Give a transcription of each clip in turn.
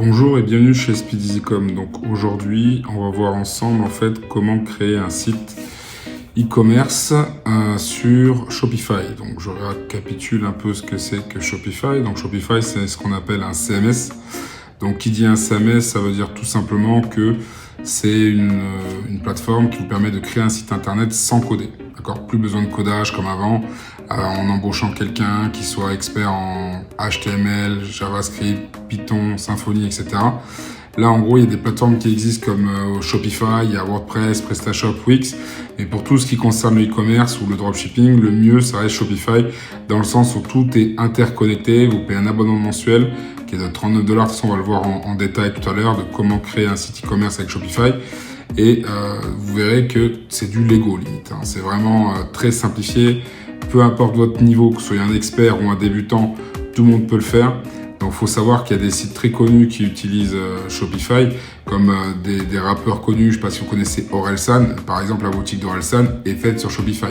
Bonjour et bienvenue chez SpeedEasyCom. Donc aujourd'hui, on va voir ensemble en fait comment créer un site e-commerce sur Shopify. Donc je récapitule un peu ce que c'est que Shopify. Donc Shopify, c'est ce qu'on appelle un CMS. Donc qui dit un CMS, ça veut dire tout simplement que c'est une plateforme qui vous permet de créer un site internet sans coder. D'accord ? Plus besoin de codage comme avant, en embauchant quelqu'un qui soit expert en HTML, JavaScript, Python, Symfony, etc. Là, en gros, il y a des plateformes qui existent comme Shopify, il y a WordPress, PrestaShop, Wix. Mais pour tout ce qui concerne le e-commerce ou le dropshipping, le mieux, ça reste Shopify, dans le sens où tout est interconnecté. Vous payez un abonnement mensuel qui est de $39. De toute façon, on va le voir en détail tout à l'heure, de comment créer un site e-commerce avec Shopify. Et vous verrez que c'est du Lego, limite. C'est vraiment très simplifié. Peu importe votre niveau, que vous soyez un expert ou un débutant, tout le monde peut le faire. Donc, il faut savoir qu'il y a des sites très connus qui utilisent Shopify, comme des rappeurs connus. Je ne sais pas si vous connaissez Orelsan. Par exemple, la boutique d'Orelsan est faite sur Shopify.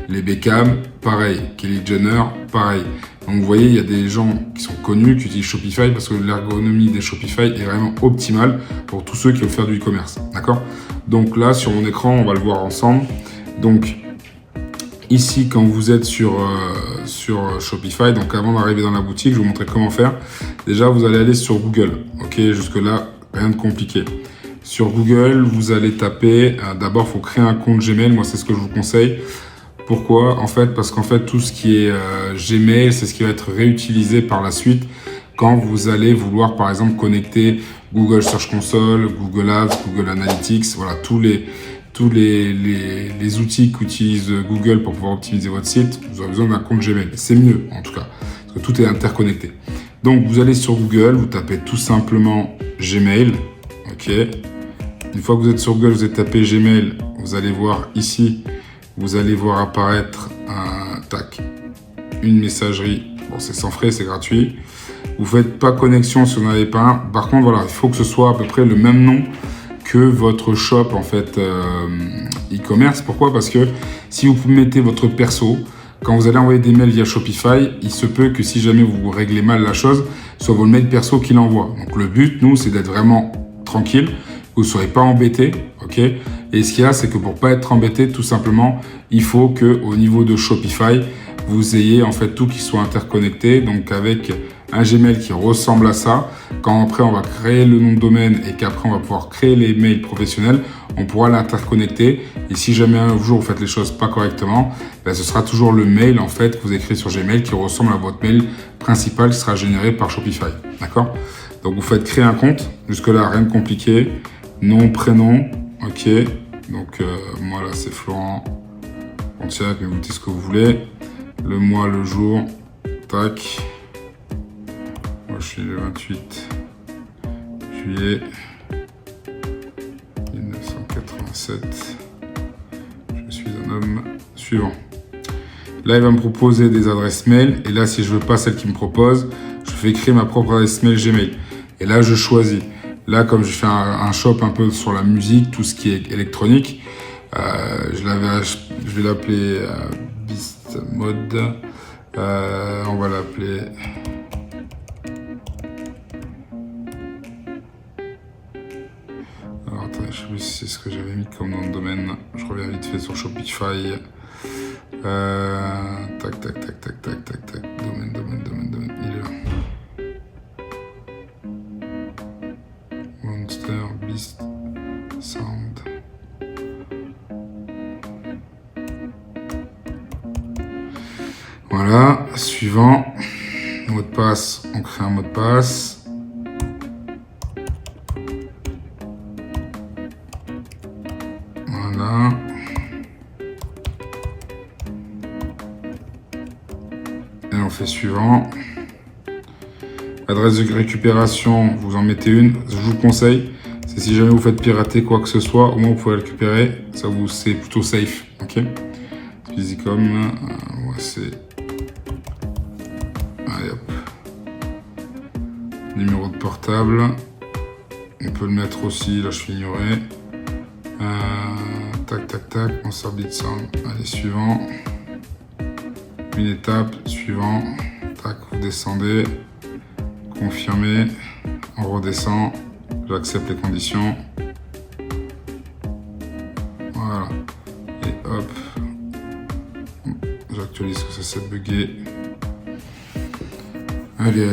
Les Beckham, pareil. Kylie Jenner, pareil. Donc, vous voyez, il y a des gens qui sont connus, qui utilisent Shopify parce que l'ergonomie des Shopify est vraiment optimale pour tous ceux qui veulent faire du e-commerce. D'accord ? Donc là, sur mon écran, on va le voir ensemble. Donc, ici, quand vous êtes sur Shopify, donc avant d'arriver dans la boutique, je vais vous montrer comment faire. Déjà, vous allez aller sur Google. Ok, jusque-là, rien de compliqué. Sur Google, vous allez taper, d'abord, il faut créer un compte Gmail. Moi, c'est ce que je vous conseille. Pourquoi ? En fait, parce qu'en fait, tout ce qui est Gmail, c'est ce qui va être réutilisé par la suite quand vous allez vouloir, par exemple, connecter Google Search Console, Google Ads, Google Analytics, voilà, tous les outils qu'utilise Google pour pouvoir optimiser votre site. Vous aurez besoin d'un compte Gmail. C'est mieux, en tout cas, parce que tout est interconnecté. Donc, vous allez sur Google, vous tapez tout simplement Gmail. OK. Une fois que vous êtes sur Google, vous avez tapé Gmail, vous allez voir ici, vous allez voir apparaître une messagerie. Bon, c'est sans frais, c'est gratuit. Vous faites pas connexion si vous n'en avez pas un. Par contre, voilà, il faut que ce soit à peu près le même nom que votre shop en fait e-commerce. Pourquoi ? Parce que si vous mettez votre perso, quand vous allez envoyer des mails via Shopify, il se peut que si jamais vous réglez mal la chose, ce soit votre mail perso qui l'envoie. Donc le but, nous, c'est d'être vraiment tranquille, que vous ne soyez pas embêté, ok ? Et ce qu'il y a, c'est que pour pas être embêté, tout simplement, il faut que au niveau de Shopify, vous ayez en fait tout qui soit interconnecté, donc avec un Gmail qui ressemble à ça. Quand après on va créer le nom de domaine et qu'après on va pouvoir créer les mails professionnels, on pourra l'interconnecter. Et si jamais un jour vous faites les choses pas correctement, ce sera toujours le mail en fait que vous écrivez sur Gmail qui ressemble à votre mail principal qui sera généré par Shopify. D'accord ? Donc vous faites créer un compte. Jusque là rien de compliqué. Nom, prénom. Ok. Donc moi là c'est Florent Pontiac, mais vous dites ce que vous voulez. Le mois, le jour. Tac. Moi, je suis le 28 juillet 1987. Je suis un homme suivant. Là, il va me proposer des adresses mail. Et là, si je veux pas celle qu'il me propose, je fais créer ma propre adresse mail Gmail. Et là, je choisis. Là, comme je fais un shop un peu sur la musique, tout ce qui est électronique, je vais l'appeler Beast Mode. On va l'appeler... Alors, attendez, je sais plus si c'est ce que j'avais mis comme nom de domaine. Je reviens vite fait sur Shopify. Tac. Domaine. Il est là. Monster Beast Sound. Voilà, suivant. Mot de passe, on crée un mot de passe. Voilà. Et on fait suivant. Adresse de récupération, vous en mettez une. Je vous conseille, c'est si jamais vous faites pirater quoi que ce soit, au moins vous pouvez récupérer. Ça c'est plutôt safe. Ok. Physicom, ouais, c'est. Allez hop. Numéro de portable. On peut le mettre aussi, là je fais ignorer. Tac. On sort Bitsound. Allez, suivant. Une étape, suivant. Tac, vous descendez. Confirmer. on redescend, j'accepte les conditions. Voilà. Et hop. J'actualise que ça s'est bugué. Allez.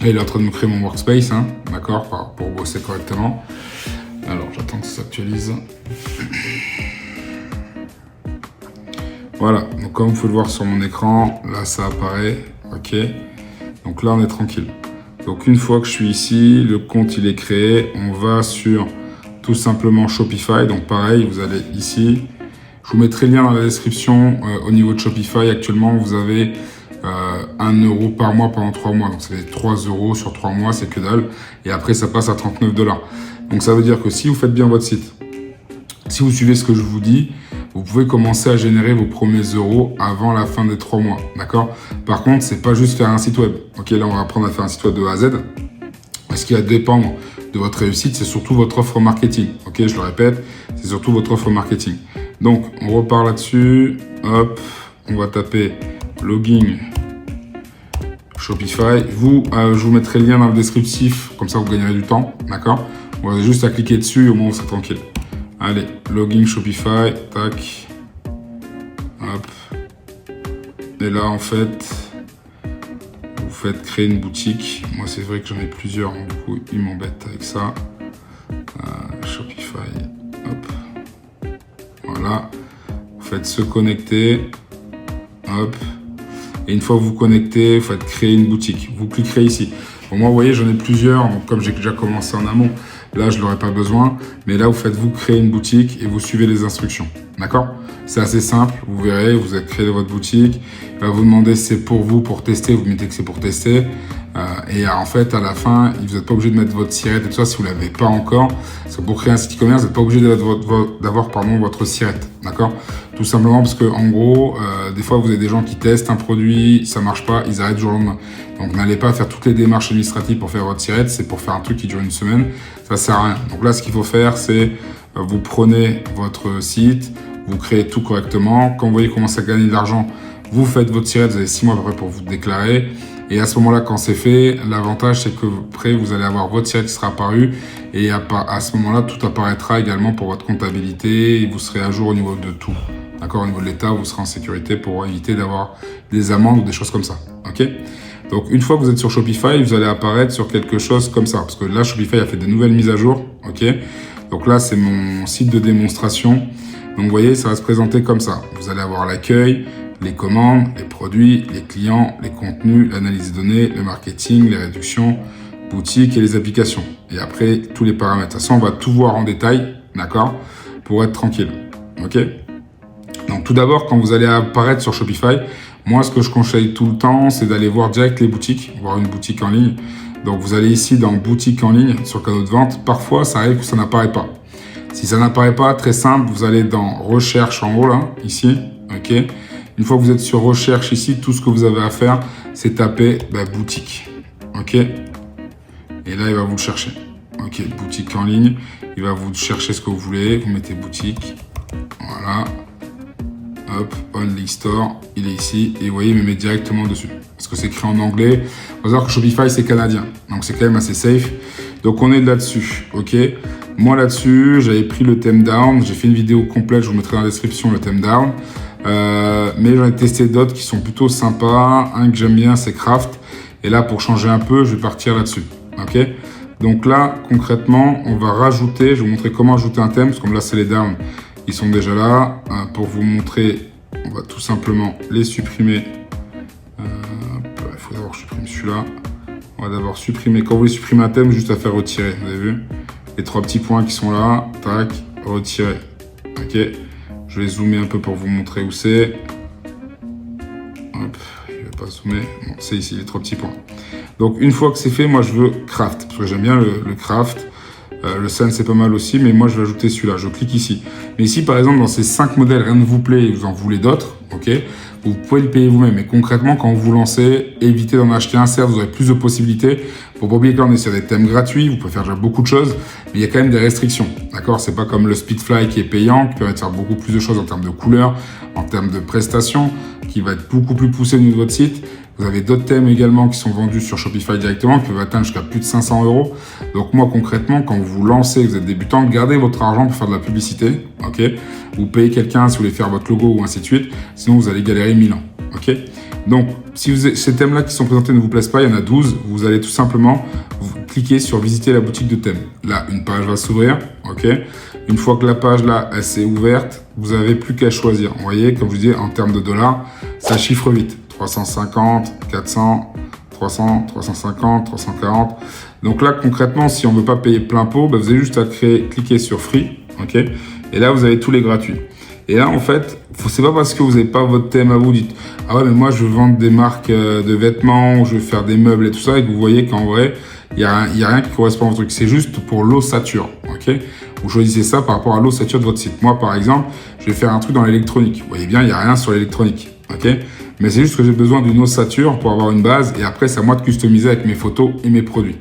Là, il est en train de me créer mon workspace, hein, d'accord, pour bosser correctement. Alors, j'attends que ça s'actualise. Voilà, donc comme vous pouvez le voir sur mon écran, là, ça apparaît, ok. Donc là, on est tranquille. Donc, une fois que je suis ici, le compte, il est créé. On va sur, tout simplement, Shopify. Donc, pareil, vous allez ici. Je vous mettrai le lien dans la description. Au niveau de Shopify, actuellement, vous avez 1 euro par mois pendant 3 mois. Donc, ça fait 3 euros sur 3 mois, c'est que dalle. Et après, ça passe à 39 $. Donc, ça veut dire que si vous faites bien votre site, si vous suivez ce que je vous dis, vous pouvez commencer à générer vos premiers euros avant la fin des 3 mois. D'accord? Par contre, c'est pas juste faire un site web. Ok, là, on va apprendre à faire un site web de A à Z. Ce qui va dépendre de votre réussite, c'est surtout votre offre marketing. Ok, je le répète, c'est surtout votre offre marketing. Donc, on repart là-dessus. Hop, on va taper login Shopify. Je vous mettrai le lien dans le descriptif, comme ça vous gagnerez du temps, d'accord? Vous avez juste à cliquer dessus et au moins vous serez tranquille. Allez, login Shopify, tac, hop. Et là, en fait, vous faites créer une boutique. Moi, c'est vrai que j'en ai plusieurs, donc du coup, ils m'embêtent avec ça. Shopify, hop. Voilà. Vous faites se connecter, hop. Et une fois que vous vous connectez, vous faites créer une boutique. Vous cliquerez ici. Bon, moi, vous voyez, j'en ai plusieurs. Donc, comme j'ai déjà commencé en amont, là, je n'aurai pas besoin. Mais là, vous faites vous créer une boutique et vous suivez les instructions. D'accord? C'est assez simple. Vous verrez, vous avez créé votre boutique. Il va vous demander si c'est pour vous, pour tester. Vous mettez que c'est pour tester. Et en fait, à la fin, vous n'êtes pas obligé de mettre votre SIRET et tout ça si vous ne l'avez pas encore. Parce que pour créer un site e-commerce, vous n'êtes pas obligé d'avoir votre SIRET. D'accord? Tout simplement parce que, en gros, des fois, vous avez des gens qui testent un produit, ça marche pas, ils arrêtent du jour au lendemain. Donc, n'allez pas faire toutes les démarches administratives pour faire votre SIRET. C'est pour faire un truc qui dure une semaine. Ça sert à rien. Donc là, ce qu'il faut faire, c'est vous prenez votre site, vous créez tout correctement. Quand vous voyez commencer à gagner de l'argent, vous faites votre SIRET. Vous avez 6 mois à peu près pour vous déclarer. Et à ce moment-là, quand c'est fait, l'avantage, c'est que après, vous allez avoir votre SIRET qui sera apparu. Et à ce moment-là, tout apparaîtra également pour votre comptabilité. Et vous serez à jour au niveau de tout. D'accord? Au niveau de l'État, vous serez en sécurité pour éviter d'avoir des amendes ou des choses comme ça. Ok? Donc, une fois que vous êtes sur Shopify, vous allez apparaître sur quelque chose comme ça. Parce que là, Shopify a fait des nouvelles mises à jour. Ok? Donc là, c'est mon site de démonstration. Donc, vous voyez, ça va se présenter comme ça. Vous allez avoir l'accueil, les commandes, les produits, les clients, les contenus, l'analyse de données, le marketing, les réductions, boutique et les applications. Et après, tous les paramètres. Ça, on va tout voir en détail, d'accord, pour être tranquille. Ok? Donc, tout d'abord, quand vous allez apparaître sur Shopify, moi, ce que je conseille tout le temps, c'est d'aller voir direct les boutiques, voir une boutique en ligne. Donc, vous allez ici dans boutique en ligne sur canaux de vente. Parfois, ça arrive que ça n'apparaît pas. Si ça n'apparaît pas, très simple, vous allez dans recherche en haut, là, ici, ok? Une fois que vous êtes sur recherche ici, tout ce que vous avez à faire, c'est taper boutique, ok? Et là, il va vous le chercher. Ok, boutique en ligne, il va vous chercher ce que vous voulez. Vous mettez boutique, voilà. Hop, Only Store, il est ici. Et vous voyez, il me met directement dessus. Parce que c'est écrit en anglais. Il faut savoir que Shopify, c'est canadien. Donc, c'est quand même assez safe. Donc, on est là-dessus, ok? Moi, là-dessus, j'avais pris le theme down. J'ai fait une vidéo complète, je vous mettrai dans la description le theme down. Mais j'en ai testé d'autres qui sont plutôt sympas. Un que j'aime bien, c'est Craft. Et là, pour changer un peu, je vais partir là-dessus, ok? Donc là, concrètement, on va rajouter, je vais vous montrer comment ajouter un thème, parce que comme là, c'est les downs, ils sont déjà là. Pour vous montrer, on va tout simplement les supprimer. Il faut d'abord supprimer celui-là. On va d'abord supprimer. Quand vous voulez supprimer un thème, juste à faire retirer. Vous avez vu? Les 3 petits points qui sont là. Tac, retirer. Ok. Je vais zoomer un peu pour vous montrer où c'est. Hop, je vais pas zoomer. Bon, c'est ici, les 3 petits points. Donc, une fois que c'est fait, moi, je veux craft. Parce que j'aime bien le craft. Le sun, c'est pas mal aussi, mais moi, je vais ajouter celui-là. Je clique ici. Mais ici, par exemple, dans ces 5 modèles, rien ne vous plaît et vous en voulez d'autres, ok, vous pouvez le payer vous-même. Mais concrètement, quand vous vous lancez, évitez d'en acheter un. Certes, vous aurez plus de possibilités. Faut pas oublier que là, on est sur des thèmes gratuits. Vous pouvez faire déjà beaucoup de choses, mais il y a quand même des restrictions. D'accord? C'est pas comme le Speedfly qui est payant, qui permet de faire beaucoup plus de choses en termes de couleurs, en termes de prestations, qui va être beaucoup plus poussé au niveau de votre site. Vous avez d'autres thèmes également qui sont vendus sur Shopify directement, qui peuvent atteindre jusqu'à plus de 500 €. Donc moi, concrètement, quand vous vous lancez, vous êtes débutant, gardez votre argent pour faire de la publicité, ok? Vous payez quelqu'un si vous voulez faire votre logo ou ainsi de suite, sinon vous allez galérer 1000 ans, ok? Donc, si ces thèmes-là qui sont présentés ne vous plaisent pas, il y en a 12, vous allez tout simplement cliquer sur visiter la boutique de thèmes. Là, une page va s'ouvrir, ok? Une fois que la page là, elle s'est ouverte, vous n'avez plus qu'à choisir. Vous voyez, comme je vous disais, en termes de dollars, ça chiffre vite. 350, 400, 300, 350, 340. Donc là, concrètement, si on ne veut pas payer plein pot, vous avez juste à cliquer sur Free, ok? Et là, vous avez tous les gratuits. Et là, en fait, c'est pas parce que vous n'avez pas votre thème à vous, dites « Ah ouais, mais moi, je veux vendre des marques de vêtements, ou je veux faire des meubles et tout ça », et que vous voyez qu'en vrai, il n'y a rien qui correspond à votre truc. C'est juste pour l'ossature, ok? Vous choisissez ça par rapport à l'ossature de votre site. Moi, par exemple, je vais faire un truc dans l'électronique. Vous voyez bien, il n'y a rien sur l'électronique, ok? Mais c'est juste que j'ai besoin d'une ossature pour avoir une base, et après, c'est à moi de customiser avec mes photos et mes produits.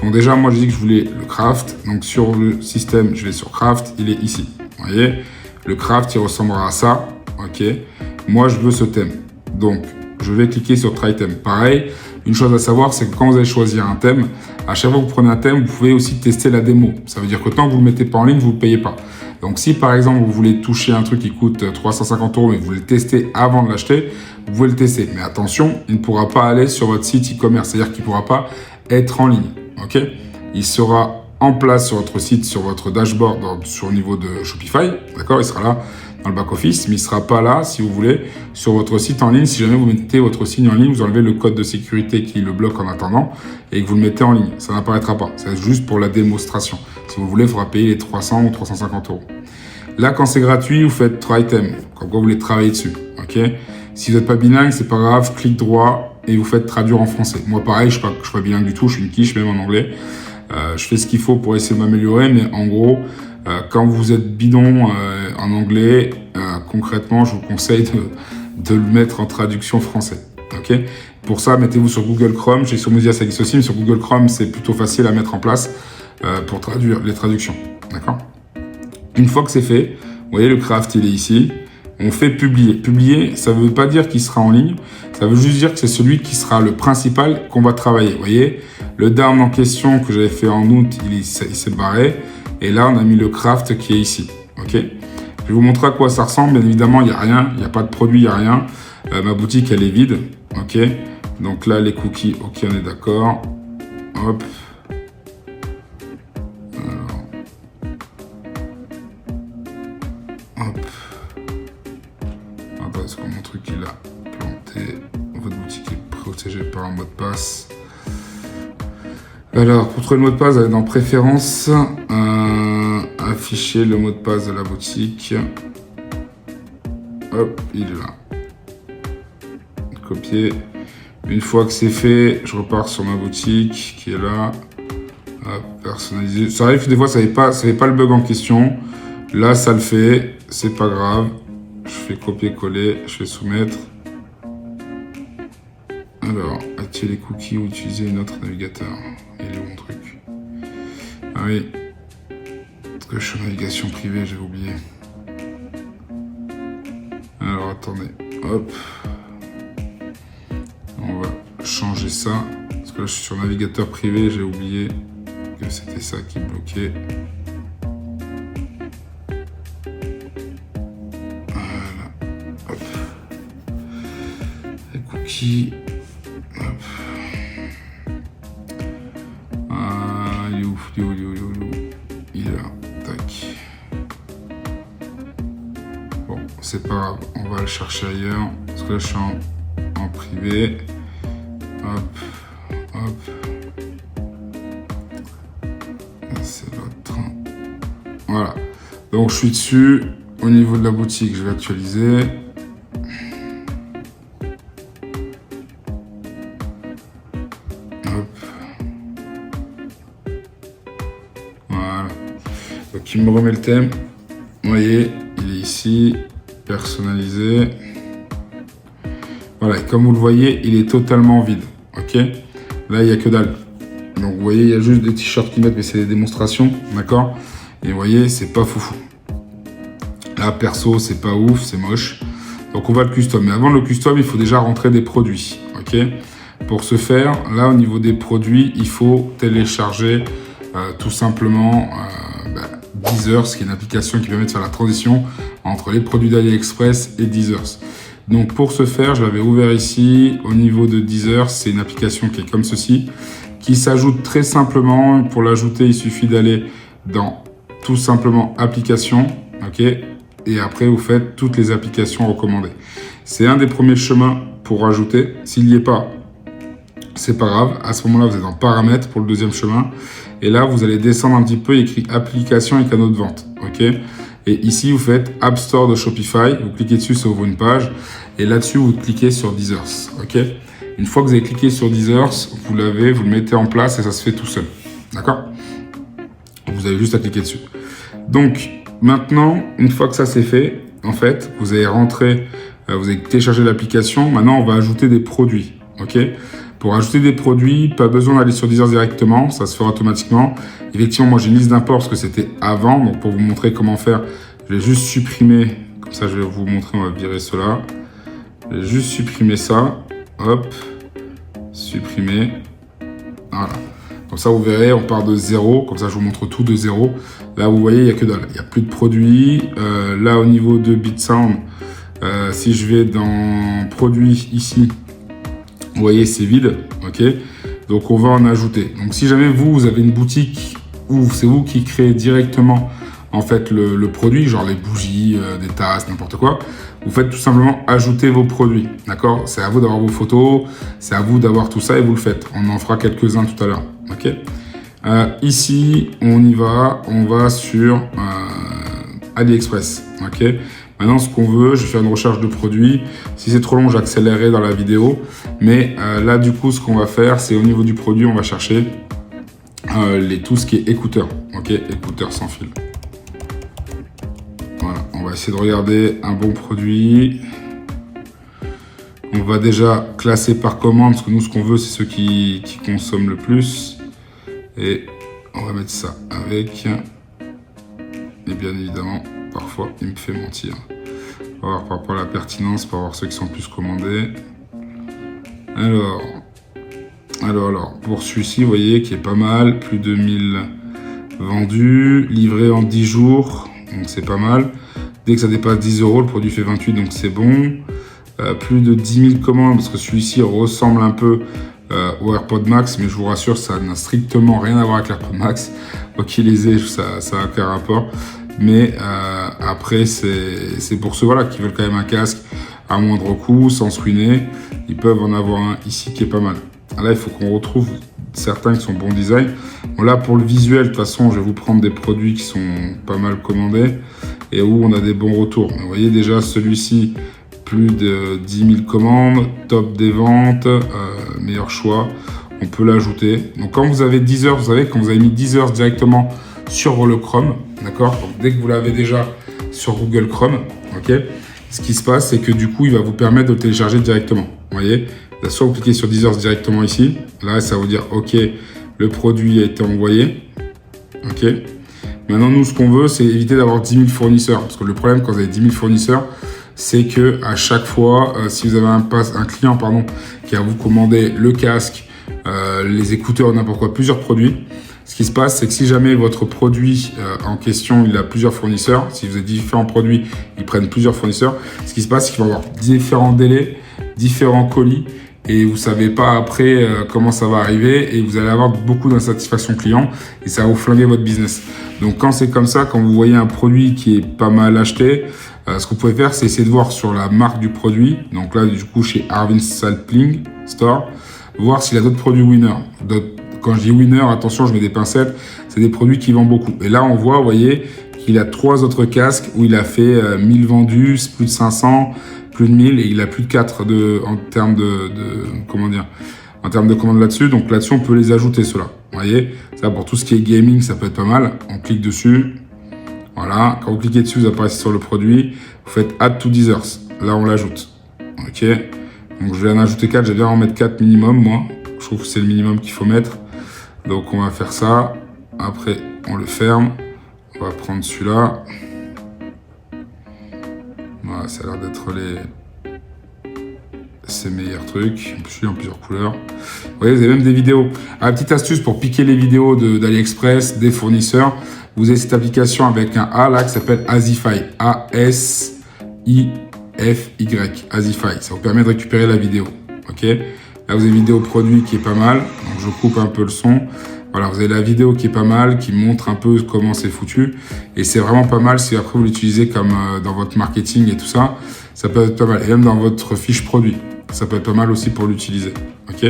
Donc déjà, moi, j'ai dit que je voulais le craft. Donc sur le système, je vais sur craft, il est ici. Vous voyez? Le craft, il ressemblera à ça, ok? Moi, je veux ce thème. Donc, je vais cliquer sur Try Theme. Pareil, une chose à savoir, c'est que quand vous allez choisir un thème, à chaque fois que vous prenez un thème, vous pouvez aussi tester la démo. Ça veut dire que tant que vous ne le mettez pas en ligne, vous ne le payez pas. Donc, si par exemple, vous voulez toucher un truc qui coûte 350 €, mais vous voulez le tester avant de l'acheter, vous pouvez le tester. Mais attention, il ne pourra pas aller sur votre site e-commerce. C'est-à-dire qu'il ne pourra pas être en ligne, ok? Il sera en place sur votre site, sur votre dashboard, sur le niveau de Shopify, d'accord? Il sera là dans le back-office, mais il ne sera pas là, si vous voulez, sur votre site en ligne. Si jamais vous mettez votre signe en ligne, vous enlevez le code de sécurité qui le bloque en attendant et que vous le mettez en ligne. Ça n'apparaîtra pas. C'est juste pour la démonstration. Si vous voulez, il faudra payer les 300 ou 350 €. Là, quand c'est gratuit, vous faites Try Theme, comme quoi vous voulez travailler dessus, ok? Si vous n'êtes pas bilingue, c'est pas grave, clic droit et vous faites traduire en français. Moi, pareil, je ne suis pas bilingue du tout, je suis une quiche, même en anglais. Je fais ce qu'il faut pour essayer de m'améliorer, mais en gros, quand vous êtes bidon en anglais, concrètement, je vous conseille de le mettre en traduction français. Okay? Pour ça, mettez-vous sur Google Chrome. J'ai sur Mozilla ça existe aussi, mais sur Google Chrome, c'est plutôt facile à mettre en place pour traduire les traductions. D'accord? Une fois que c'est fait, vous voyez, le craft, il est ici. On fait publier. Publier, ça ne veut pas dire qu'il sera en ligne. Ça veut juste dire que c'est celui qui sera le principal qu'on va travailler. Vous voyez, le down en question que j'avais fait en août, il s'est barré. Et là, on a mis le craft qui est ici. Ok. Je vais vous montrer à quoi ça ressemble. Bien évidemment, il n'y a rien. Il n'y a pas de produit, il n'y a rien. Ma boutique, elle est vide. Ok. Donc là, les cookies, ok, on est d'accord. Hop. Alors. Hop. Parce que mon truc il a planté, votre boutique est protégée par un mot de passe. Alors pour trouver le mot de passe, allez dans préférences, afficher le mot de passe de la boutique. Hop, il est là. Copier. Une fois que c'est fait, je repars sur ma boutique qui est là. Hop, personnaliser. Ça arrive que des fois ça fait pas le bug en question. Là ça le fait, c'est pas grave. Je fais copier-coller, je fais soumettre. Alors, activer les cookies ou utiliser un autre navigateur. Il est où mon truc? Ah oui. Parce que je suis en navigation privée, j'ai oublié. Alors, attendez. Hop. On va changer ça. Parce que là, je suis sur navigateur privé, j'ai oublié que c'était ça qui bloquait. Cookie. Hop. Ah, il est où? Il est là. Tac. Bon, c'est pas grave. On va le chercher ailleurs. Parce que là, je suis en privé. Hop. C'est l'autre. Voilà. Donc, je suis dessus. Au niveau de la boutique, je vais actualiser. Voilà. Donc il me remet le thème. Vous voyez, il est ici, personnalisé. Voilà, et comme vous le voyez, il est totalement vide. Ok. Là, il n'y a que dalle. Donc vous voyez, il y a juste des t-shirts qui mettent, mais c'est des démonstrations, d'accord. Et vous voyez, c'est pas foufou. Là, perso, c'est pas ouf, c'est moche. Donc on va le custom. Mais avant le custom, il faut déjà rentrer des produits. Ok. ok. Pour ce faire, là au niveau des produits, il faut télécharger tout simplement Deezers, qui est une application qui permet de faire la transition entre les produits d'AliExpress et Deezers. Donc pour ce faire, je l'avais ouvert ici. Au niveau de Deezers, c'est une application qui est comme ceci, qui s'ajoute très simplement. Pour l'ajouter, il suffit d'aller dans tout simplement applications, ok. Et après, vous faites toutes les applications recommandées. C'est un des premiers chemins pour ajouter. S'il n'y est pas, c'est pas grave. À ce moment-là, vous êtes en paramètres pour le deuxième chemin. Et là, vous allez descendre un petit peu, écrit application et canaux de vente. Ok. Et ici, vous faites App Store de Shopify. Vous cliquez dessus, ça ouvre une page. Et là-dessus, vous cliquez sur Deezers. Ok. Une fois que vous avez cliqué sur Deezers, vous le mettez en place et ça se fait tout seul. D'accord. Vous avez juste à cliquer dessus. Donc, maintenant, une fois que ça c'est fait, en fait, vous avez rentré, vous avez téléchargé l'application. Maintenant, on va ajouter des produits. Ok. Pour ajouter des produits, pas besoin d'aller sur Deezers directement, ça se fera automatiquement. Effectivement, moi j'ai une liste d'imports parce que c'était avant, donc pour vous montrer comment faire, je vais juste supprimer, comme ça je vais vous montrer, on va virer cela. Je vais juste supprimer ça, hop, supprimer, voilà. Comme ça vous verrez, on part de 0, comme ça je vous montre tout de 0. Là vous voyez, il n'y a que dalle, il n'y a plus de produits. Là au niveau de BitSound, si je vais dans produits ici, vous voyez, c'est vide, ok. Donc on va en ajouter. Donc si jamais vous avez une boutique où c'est vous qui créez directement en fait le produit, genre les bougies, des tasses, n'importe quoi, vous faites tout simplement ajouter vos produits, d'accord. C'est à vous d'avoir vos photos, c'est à vous d'avoir tout ça et vous le faites. On en fera quelques-uns tout à l'heure, ok. Ici, on y va, on va sur AliExpress, ok. Maintenant, ce qu'on veut, je vais faire une recherche de produits. Si c'est trop long, j'accélérerai dans la vidéo. Mais là, du coup, ce qu'on va faire, c'est au niveau du produit, on va chercher tout ce qui est écouteurs. Ok, écouteurs sans fil. Voilà, on va essayer de regarder un bon produit. On va déjà classer par commande, parce que nous, ce qu'on veut, c'est ceux qui consomment le plus. Et on va mettre ça avec. Et bien évidemment, parfois, il me fait mentir. On va voir par rapport à la pertinence, pour voir ceux qui sont plus commandés. Alors, pour celui-ci, vous voyez, qui est pas mal, plus de 1000 vendus, livré en 10 jours, donc c'est pas mal. Dès que ça dépasse 10 €, le produit fait 28, donc c'est bon. Plus de 10 000 commandes, parce que celui-ci ressemble un peu au AirPod Max, mais je vous rassure, ça n'a strictement rien à voir avec l'AirPod Max. Quoi qu'il les ait, ça n'a aucun rapport. Mais après, c'est pour ceux voilà, qui veulent quand même un casque à moindre coût, sans se ruiner. Ils peuvent en avoir un ici qui est pas mal. Là, il faut qu'on retrouve certains qui sont bon design. Bon, là, pour le visuel, de toute façon, je vais vous prendre des produits qui sont pas mal commandés et où on a des bons retours. Vous voyez déjà, celui-ci, plus de 10 000 commandes, top des ventes, meilleur choix. On peut l'ajouter. Donc, quand vous avez Deezers, vous savez, quand vous avez mis Deezers directement sur le Chrome, d'accord. Donc dès que vous l'avez déjà sur Google Chrome, ok. Ce qui se passe, c'est que du coup, il va vous permettre de le télécharger directement. Vous voyez, là, soit vous cliquez sur Deezers directement ici. Là, ça va vous dire, ok, le produit a été envoyé, ok. Maintenant, nous, ce qu'on veut, c'est éviter d'avoir 10 000 fournisseurs, parce que le problème quand vous avez 10 000 fournisseurs, c'est que à chaque fois, si vous avez un client, qui va vous commander le casque, les écouteurs, n'importe quoi, plusieurs produits. Ce qui se passe, c'est que si jamais votre produit en question, il a plusieurs fournisseurs, si vous avez différents produits, ils prennent plusieurs fournisseurs, ce qui se passe, c'est qu'ils vont avoir différents délais, différents colis, et vous savez pas après comment ça va arriver, et vous allez avoir beaucoup d'insatisfaction client, et ça va vous flinguer votre business. Donc quand c'est comme ça, quand vous voyez un produit qui est pas mal acheté, ce que vous pouvez faire, c'est essayer de voir sur la marque du produit, donc là du coup chez Arvin Salpling Store, voir s'il y a d'autres produits Winner. Quand je dis Winner, attention, je mets des pincettes, c'est des produits qui vendent beaucoup. Et là, on voit, vous voyez, qu'il a 3 autres casques où il a fait 1000 vendus, plus de 500, plus de 1000, et il a plus de 4 en termes en termes de commandes là-dessus. Donc là-dessus, on peut les ajouter, ceux-là. Vous voyez, ça pour tout ce qui est gaming, ça peut être pas mal. On clique dessus. Voilà, quand vous cliquez dessus, vous apparaissez sur le produit. Vous faites Add to Deezers. Là, on l'ajoute. Ok. Donc je vais en ajouter 4, j'ai bien en mettre 4 minimum, moi. Je trouve que c'est le minimum qu'il faut mettre. Donc on va faire ça. Après, on le ferme. On va prendre celui-là. Voilà, ça a l'air d'être ses meilleurs trucs. En plus, il est en plusieurs couleurs. Vous voyez, vous avez même des vidéos. Ah, petite astuce pour piquer les vidéos d'AliExpress, des fournisseurs. Vous avez cette application avec un A là qui s'appelle Azify. A-S-I-F-Y. Azify. Ça vous permet de récupérer la vidéo. Ok. Là, vous avez une vidéo produit qui est pas mal. Donc, je coupe un peu le son. Voilà, vous avez la vidéo qui est pas mal, qui montre un peu comment c'est foutu. Et c'est vraiment pas mal si après vous l'utilisez comme dans votre marketing et tout ça. Ça peut être pas mal. Et même dans votre fiche produit. Ça peut être pas mal aussi pour l'utiliser. Ok.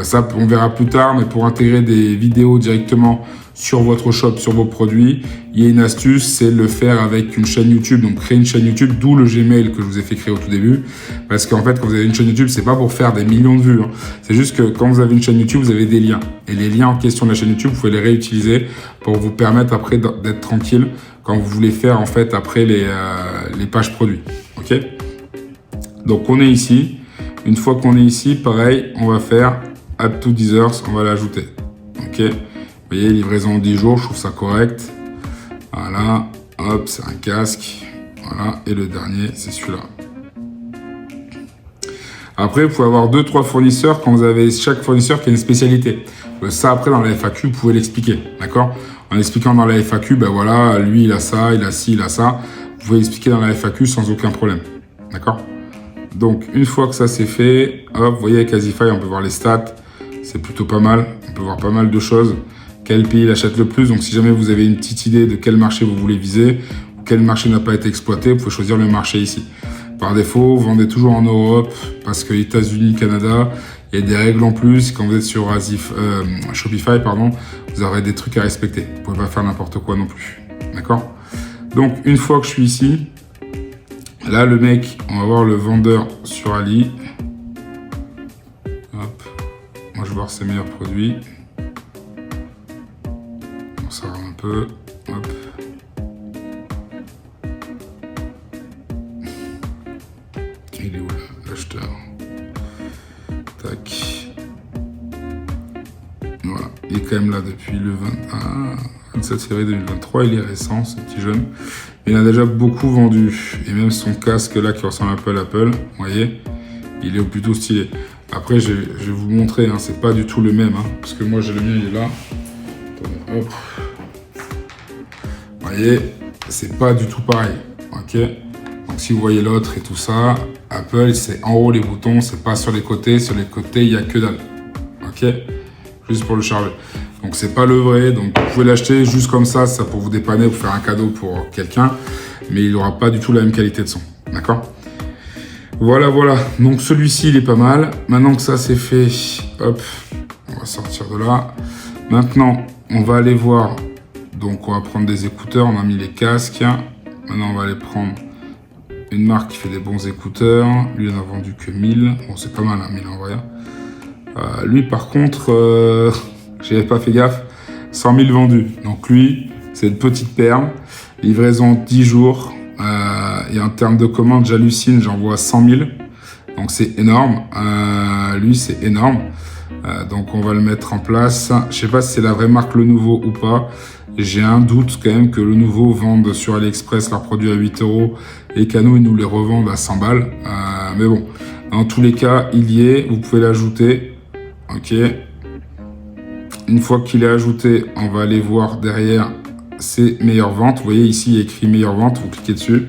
Ça, on verra plus tard, mais pour intégrer des vidéos directement sur votre shop, sur vos produits, il y a une astuce, c'est le faire avec une chaîne YouTube. Donc, créer une chaîne YouTube, d'où le Gmail que je vous ai fait créer au tout début. Parce qu'en fait, quand vous avez une chaîne YouTube, c'est pas pour faire des millions de vues. Hein. C'est juste que quand vous avez une chaîne YouTube, vous avez des liens. Et les liens en question de la chaîne YouTube, vous pouvez les réutiliser pour vous permettre après d'être tranquille quand vous voulez faire en fait après les pages produits. Ok. Donc, on est ici. Une fois qu'on est ici, pareil, on va faire Add to Deezers, on va l'ajouter. Ok. Vous voyez, livraison en 10 jours, je trouve ça correct. Voilà, hop, c'est un casque. Voilà, et le dernier, c'est celui-là. Après, vous pouvez avoir 2-3 fournisseurs quand vous avez chaque fournisseur qui a une spécialité. Ça, après, dans la FAQ, vous pouvez l'expliquer, d'accord? En expliquant dans la FAQ, ben voilà, lui, il a ça, il a ci, il a ça. Vous pouvez expliquer dans la FAQ sans aucun problème, d'accord? Donc, une fois que ça c'est fait, hop, vous voyez, avec Azify, on peut voir les stats. C'est plutôt pas mal. On peut voir pas mal de choses. Quel pays l'achète le plus. Donc, si jamais vous avez une petite idée de quel marché vous voulez viser, ou quel marché n'a pas été exploité, vous pouvez choisir le marché ici. Par défaut, vous vendez toujours en Europe parce que États-Unis, Canada, il y a des règles en plus. Quand vous êtes sur Shopify, pardon, vous aurez des trucs à respecter. Vous pouvez pas faire n'importe quoi non plus. D'accord? Donc, une fois que je suis ici, là, le mec, on va voir le vendeur sur Ali. Hop. Moi, je vais voir ses meilleurs produits. On s'arrête un peu. Hop. Il est où l'acheteur? Tac. Voilà. Il est quand même là depuis le 27 février 2023. Il est récent, ce petit jeune. Il a déjà beaucoup vendu. Et même son casque là qui ressemble un peu à l'Apple, vous voyez, il est plutôt stylé. Après, je vais vous montrer, hein, c'est pas du tout le même. Hein, parce que moi, j'ai le mien, il est là. Attendez, hop. Vous voyez, c'est pas du tout pareil. Ok. Donc, si vous voyez l'autre et tout ça, Apple, c'est en haut les boutons, c'est pas sur les côtés. Sur les côtés, il n'y a que dalle. Ok. Juste pour le charger. Donc, c'est pas le vrai. Donc, vous pouvez l'acheter juste comme ça pour vous dépanner, pour faire un cadeau pour quelqu'un. Mais il n'aura pas du tout la même qualité de son. D'accord? Voilà, voilà. Donc, celui-ci, il est pas mal. Maintenant que ça, c'est fait, hop, on va sortir de là. Maintenant, on va aller voir. Donc, on va prendre des écouteurs. On a mis les casques. Maintenant, on va aller prendre une marque qui fait des bons écouteurs. Lui, il en a vendu que 1000. Bon, c'est pas mal, hein, 1000 en vrai. Lui, par contre, j'avais pas fait gaffe. 100 000 vendus. Donc, lui, c'est une petite perle. Livraison 10 jours. Et en termes de commandes, j'hallucine, j'en vois 100 000. Donc, c'est énorme. Lui, c'est énorme. Donc, on va le mettre en place. Je sais pas si c'est la vraie marque Le Nouveau ou pas. J'ai un doute quand même que Le Nouveau vende sur AliExpress leurs produits à 8 € et qu'à nous, ils nous les revendent à 100 balles. Mais bon, dans tous les cas, il y est. Vous pouvez l'ajouter. Ok. Une fois qu'il est ajouté, on va aller voir derrière ses meilleures ventes. Vous voyez ici, il y a écrit meilleures ventes. Vous cliquez dessus.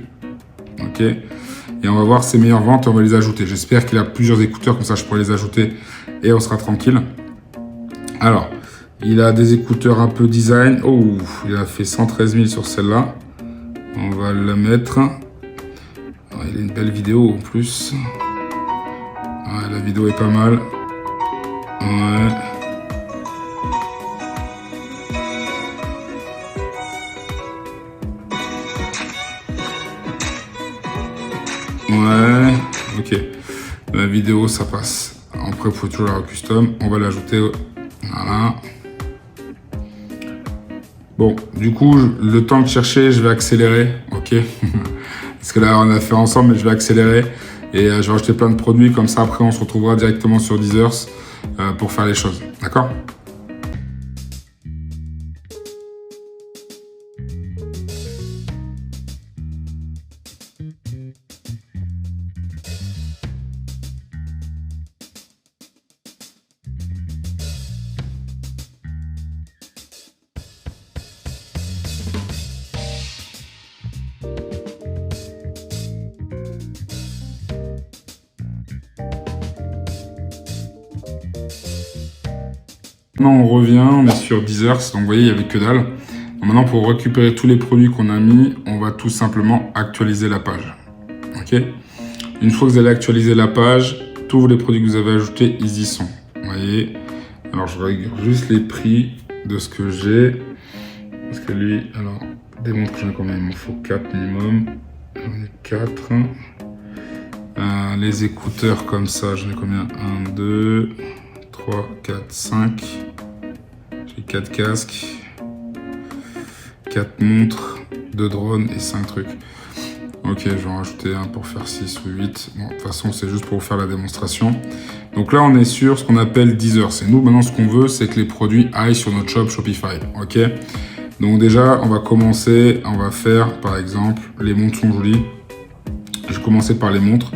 Ok. Et on va voir ses meilleures ventes et on va les ajouter. J'espère qu'il a plusieurs écouteurs, comme ça je pourrai les ajouter et on sera tranquille. Alors, il a des écouteurs un peu design. Oh, il a fait 113 000 sur celle-là. On va la mettre. Il a une belle vidéo en plus. Ouais, la vidéo est pas mal. Ouais. Ouais, ok. La vidéo, ça passe. Après, il faut toujours la custom. On va l'ajouter. Voilà. Bon, du coup, le temps de chercher, je vais accélérer. Ok. Parce que là, on a fait ensemble, mais je vais accélérer. Et je vais rajouter plein de produits. Comme ça, après, on se retrouvera directement sur Deezers pour faire les choses. D'accord ? Maintenant, on revient, on est sur Deezers, donc vous voyez, il n'y avait que dalle. Donc, maintenant, pour récupérer tous les produits qu'on a mis, on va tout simplement actualiser la page. Ok. Une fois que vous allez actualiser la page, tous les produits que vous avez ajoutés, ils y sont. Vous voyez. Alors, je regarde juste les prix de ce que j'ai. Parce que lui, alors, démontre que j'en ai combien? Il m'en faut 4 minimum. J'en ai 4. Les écouteurs comme ça, j'en ai combien? 1, 2, 3, 4, 5. J'ai 4 casques, 4 montres, 2 drones et 5 trucs. Ok, je vais en rajouter un pour faire 6 ou 8. Bon, de toute façon, c'est juste pour vous faire la démonstration. Donc là, on est sur ce qu'on appelle Deezers. Et nous, maintenant, ce qu'on veut, c'est que les produits aillent sur notre shop Shopify. Ok. Donc déjà, on va commencer. On va faire, par exemple, les montres sont jolies. Je vais commencer par les montres.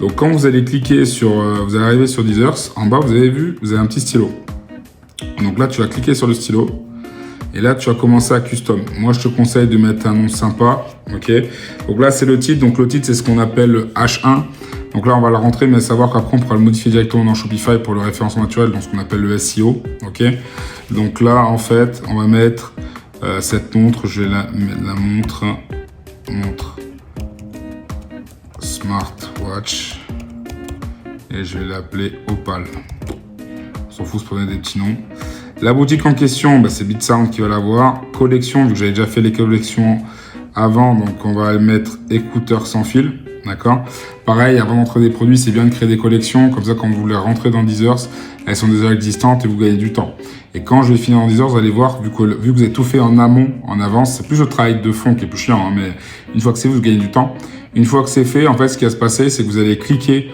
Donc quand vous allez cliquer sur, vous allez arriver sur Deezers, en bas, vous avez vu, vous avez un petit stylo. Donc là, tu vas cliquer sur le stylo. Et là, tu vas commencer à custom. Moi, je te conseille de mettre un nom sympa. Ok. Donc là, c'est le titre. Donc le titre, c'est ce qu'on appelle le H1. Donc là, on va le rentrer, mais savoir qu'après, on pourra le modifier directement dans Shopify pour le référencement naturel, donc ce qu'on appelle le SEO. Ok. Donc là, en fait, on va mettre cette montre. Je vais la montre Smartwatch. Et je vais l'appeler Opal. On s'en fout, se prenez des petits noms. La boutique en question, c'est BitSound qui va l'avoir. Collection, vu que j'avais déjà fait les collections avant, donc on va mettre écouteurs sans fil. D'accord. Pareil, avant d'entrer des produits, c'est bien de créer des collections. Comme ça, quand vous les rentrez dans Deezers, elles sont déjà existantes et vous gagnez du temps. Et quand je vais finir dans Deezers, vous allez voir, vu que vous avez tout fait en amont, en avance, c'est plus le travail de fond qui est plus chiant, hein, mais une fois que c'est fait, vous gagnez du temps. Une fois que c'est fait, en fait, ce qui va se passer, c'est que vous allez cliquer.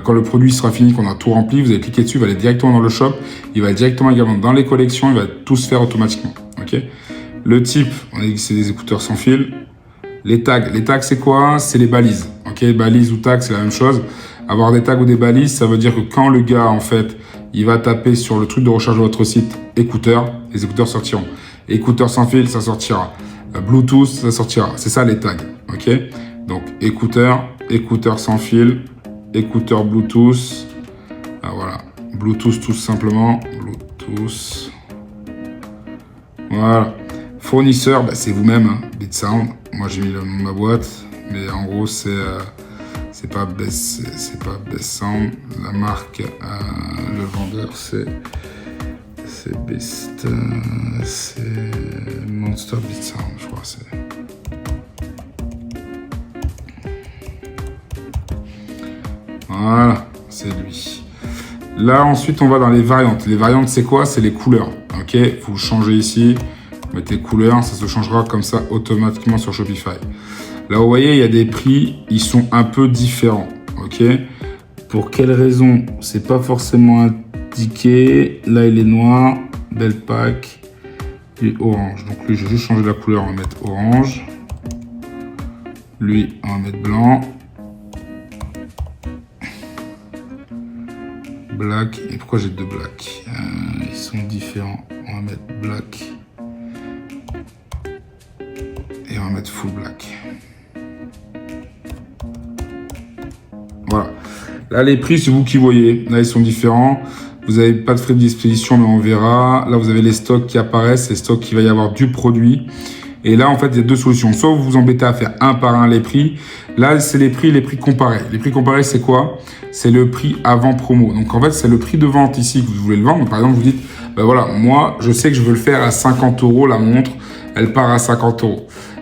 Quand le produit sera fini, qu'on a tout rempli, vous allez cliquer dessus, il va aller directement dans le shop, il va aller directement également dans les collections, il va tout se faire automatiquement. Ok. Le type, on a dit que c'est des écouteurs sans fil. Les tags c'est quoi? C'est les balises. Ok, balises ou tags, c'est la même chose. Avoir des tags ou des balises, ça veut dire que quand le gars, en fait, il va taper sur le truc de recherche de votre site, écouteurs, les écouteurs sortiront. Écouteurs sans fil, ça sortira. Bluetooth, ça sortira. C'est ça les tags. Ok. Donc écouteurs sans fil. Écouteurs Bluetooth, voilà, Bluetooth tout simplement, Bluetooth, voilà. Fournisseur, c'est vous-même, hein, BitSound. Moi j'ai mis le nom de ma boîte, mais en gros c'est pas Best Sound. La marque, le vendeur c'est Best, c'est Monster BitSound, je crois c'est. Voilà, c'est lui. Là, ensuite, on va dans les variantes. Les variantes, c'est quoi? C'est les couleurs. Ok, vous changez ici, mettez couleurs, ça se changera comme ça automatiquement sur Shopify. Là, vous voyez, il y a des prix, ils sont un peu différents. Ok, pour quelle raison? C'est pas forcément indiqué. Là, il est noir, belle pack, lui orange. Donc lui, je vais juste changer la couleur, on va mettre orange. Lui, on va mettre blanc. Black. Et pourquoi j'ai deux black? Ils sont différents. On va mettre black. Et on va mettre full black. Voilà. Là, les prix, c'est vous qui voyez. Là, ils sont différents. Vous n'avez pas de frais de disposition, mais on verra. Là, vous avez les stocks qui apparaissent. Les stocks qui va y avoir du produit. Et là, en fait, il y a deux solutions. Soit vous vous embêtez à faire un par un les prix. Là, c'est les prix comparés. Les prix comparés, c'est quoi? C'est le prix avant promo. Donc, en fait, c'est le prix de vente ici que vous voulez le vendre. Par exemple, vous dites, ben voilà, moi, je sais que je veux le faire à 50 € la montre. Elle part à 50 €.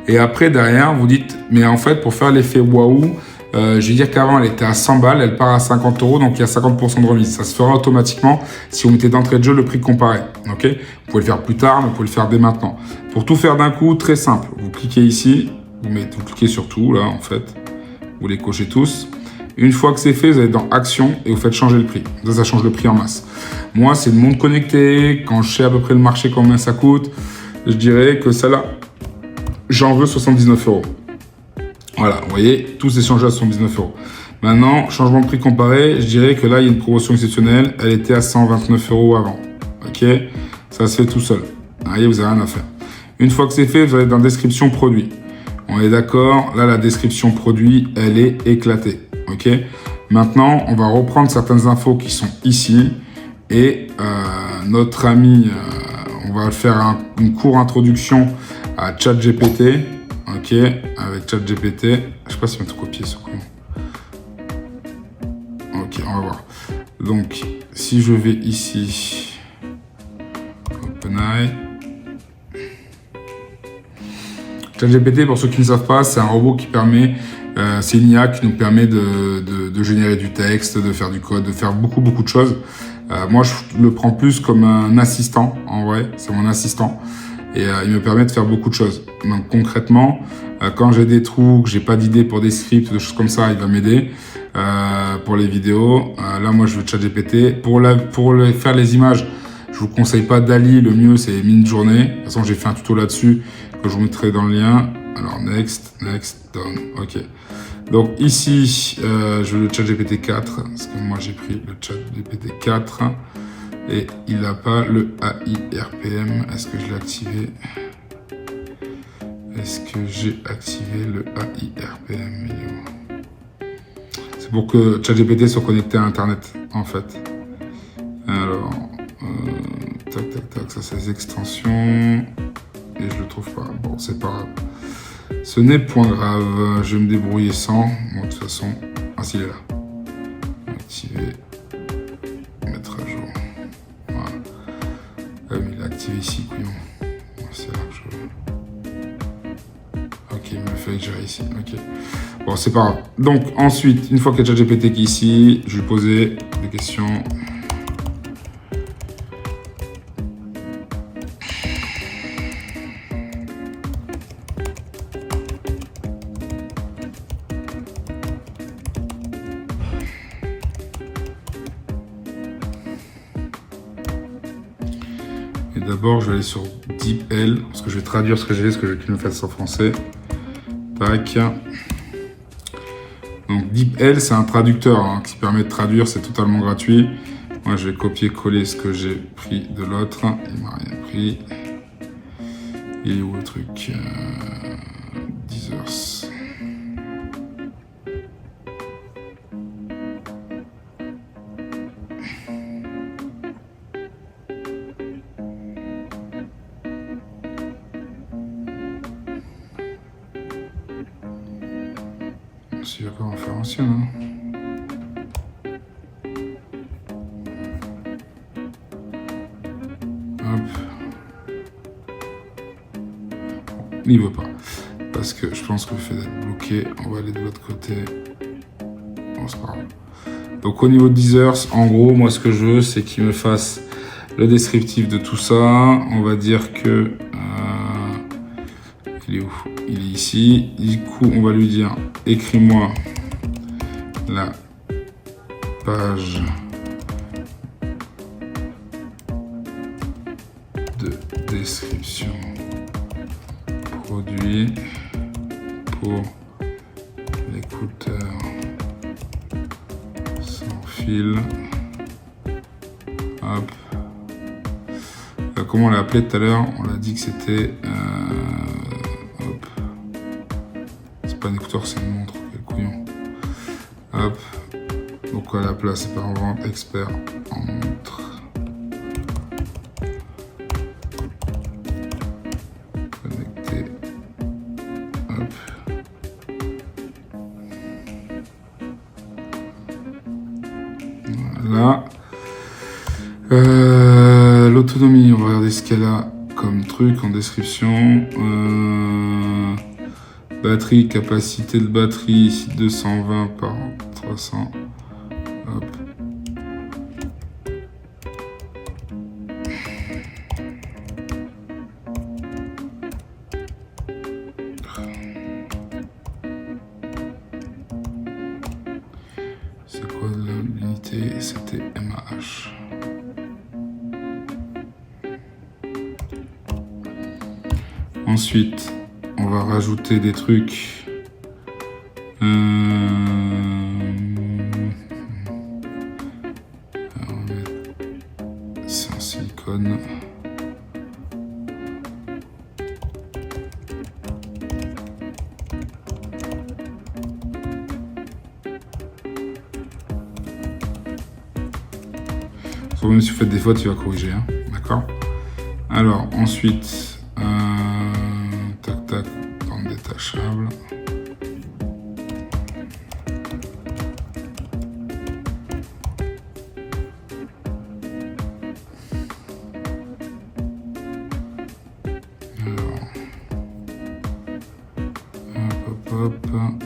Et après, derrière, vous dites, mais en fait, pour faire l'effet waouh, je vais dire qu'avant, elle était à 100 balles, elle part à 50 €, donc il y a 50% de remise. Ça se fera automatiquement si vous mettez d'entrée de jeu le prix comparé. Ok, vous pouvez le faire plus tard, mais vous pouvez le faire dès maintenant. Pour tout faire d'un coup, très simple. Vous cliquez ici, vous cliquez sur tout, là, en fait. Vous les cochez tous. Une fois que c'est fait, vous allez dans Action et vous faites changer le prix. Ça change le prix en masse. Moi, c'est le monde connecté. Quand je sais à peu près le marché, combien ça coûte, je dirais que celle-là, j'en veux 79 €. Voilà, vous voyez, tout s'est changé à 79 €. Maintenant, changement de prix comparé, je dirais que là, il y a une promotion exceptionnelle. Elle était à 129 € avant. Ok, ça se fait tout seul. Vous voyez, vous n'avez rien à faire. Une fois que c'est fait, vous allez dans description produit. On est d'accord, là, la description produit, elle est éclatée. Ok, maintenant, on va reprendre certaines infos qui sont ici. Et notre ami, on va faire une courte introduction à ChatGPT. Ok, avec ChatGPT. Je sais pas si on va tout copier ce coup. Ok, on va voir. Donc, si je vais ici, OpenAI. ChatGPT, pour ceux qui ne savent pas, c'est un robot qui permet, c'est une IA qui nous permet de générer du texte, de faire du code, de faire beaucoup de choses. Moi, je le prends plus comme un assistant, en vrai, c'est mon assistant. Et il me permet de faire beaucoup de choses. Donc concrètement, quand j'ai des trous, que j'ai pas d'idées pour des scripts, des choses comme ça, il va m'aider. Pour les vidéos, là moi je veux ChatGPT. Pour faire les images, je vous conseille pas DALL-E, le mieux c'est Midjourney. De toute façon j'ai fait un tuto là-dessus que je vous mettrai dans le lien. Alors next, done, ok. Donc ici, je veux le ChatGPT 4, parce que moi j'ai pris le ChatGPT 4. Et il n'a pas le AI RPM. Est-ce que je l'ai activé? Est-ce que j'ai activé le AI RPM? C'est pour que ChatGPT soit connecté à Internet, en fait. Alors, tac, ça c'est les extensions. Et je le trouve pas. Bon, c'est pas grave. Ce n'est point grave. Je vais me débrouiller sans. Bon, de toute façon, ah, s'il est là. Activer. Mettre à jour. Voilà. Ah oui, il est activé ici, couillon. C'est là que je veux. Ok, il me fait que j'aille ici. Ok. Bon, c'est pas grave. Donc, ensuite, une fois que ChatGPT qui est ici, je vais lui poser des questions. Et d'abord, je vais aller sur DeepL, parce que je vais traduire ce que j'ai, ce que je veux qu'il me fasse en français. Tac. Donc DeepL, c'est un traducteur qui permet de traduire, c'est totalement gratuit. Moi, je vais copier-coller ce que j'ai pris de l'autre. Il m'a rien pris. Il est où le truc Deezers. C'est encore en faire ancien, hein. Hop. Bon, il veut pas. Parce que je pense que le fait d'être bloqué, on va aller de l'autre côté. Bon, c'est pas grave. Donc au niveau de Deezers, en gros, moi ce que je veux, c'est qu'il me fasse le descriptif de tout ça. On va dire que... il est où? Il est ici. Du coup, on va lui dire, écris-moi la page de description produit pour l'écouteur sans fil. Hop. Comment on l'a appelé tout à l'heure? On l'a dit que c'était... hop. C'est pas un écouteur, c'est une montre. Quel couillon. Hop. Donc à la place, c'est par vente expert en montre. Connecté. Hop. Voilà. L'autonomie, on va regarder ce qu'elle a comme truc en description. Batterie, capacité de batterie ici 220 par 300. Hop. C'est quoi l'unité? C'était mAh. Ensuite, on va rajouter des trucs. C'est en silicone. Même si vous faites des fautes, il va corriger. Hein. D'accord. Alors, ensuite, tac, tac, bande détachable. Alors, hop, hop, hop.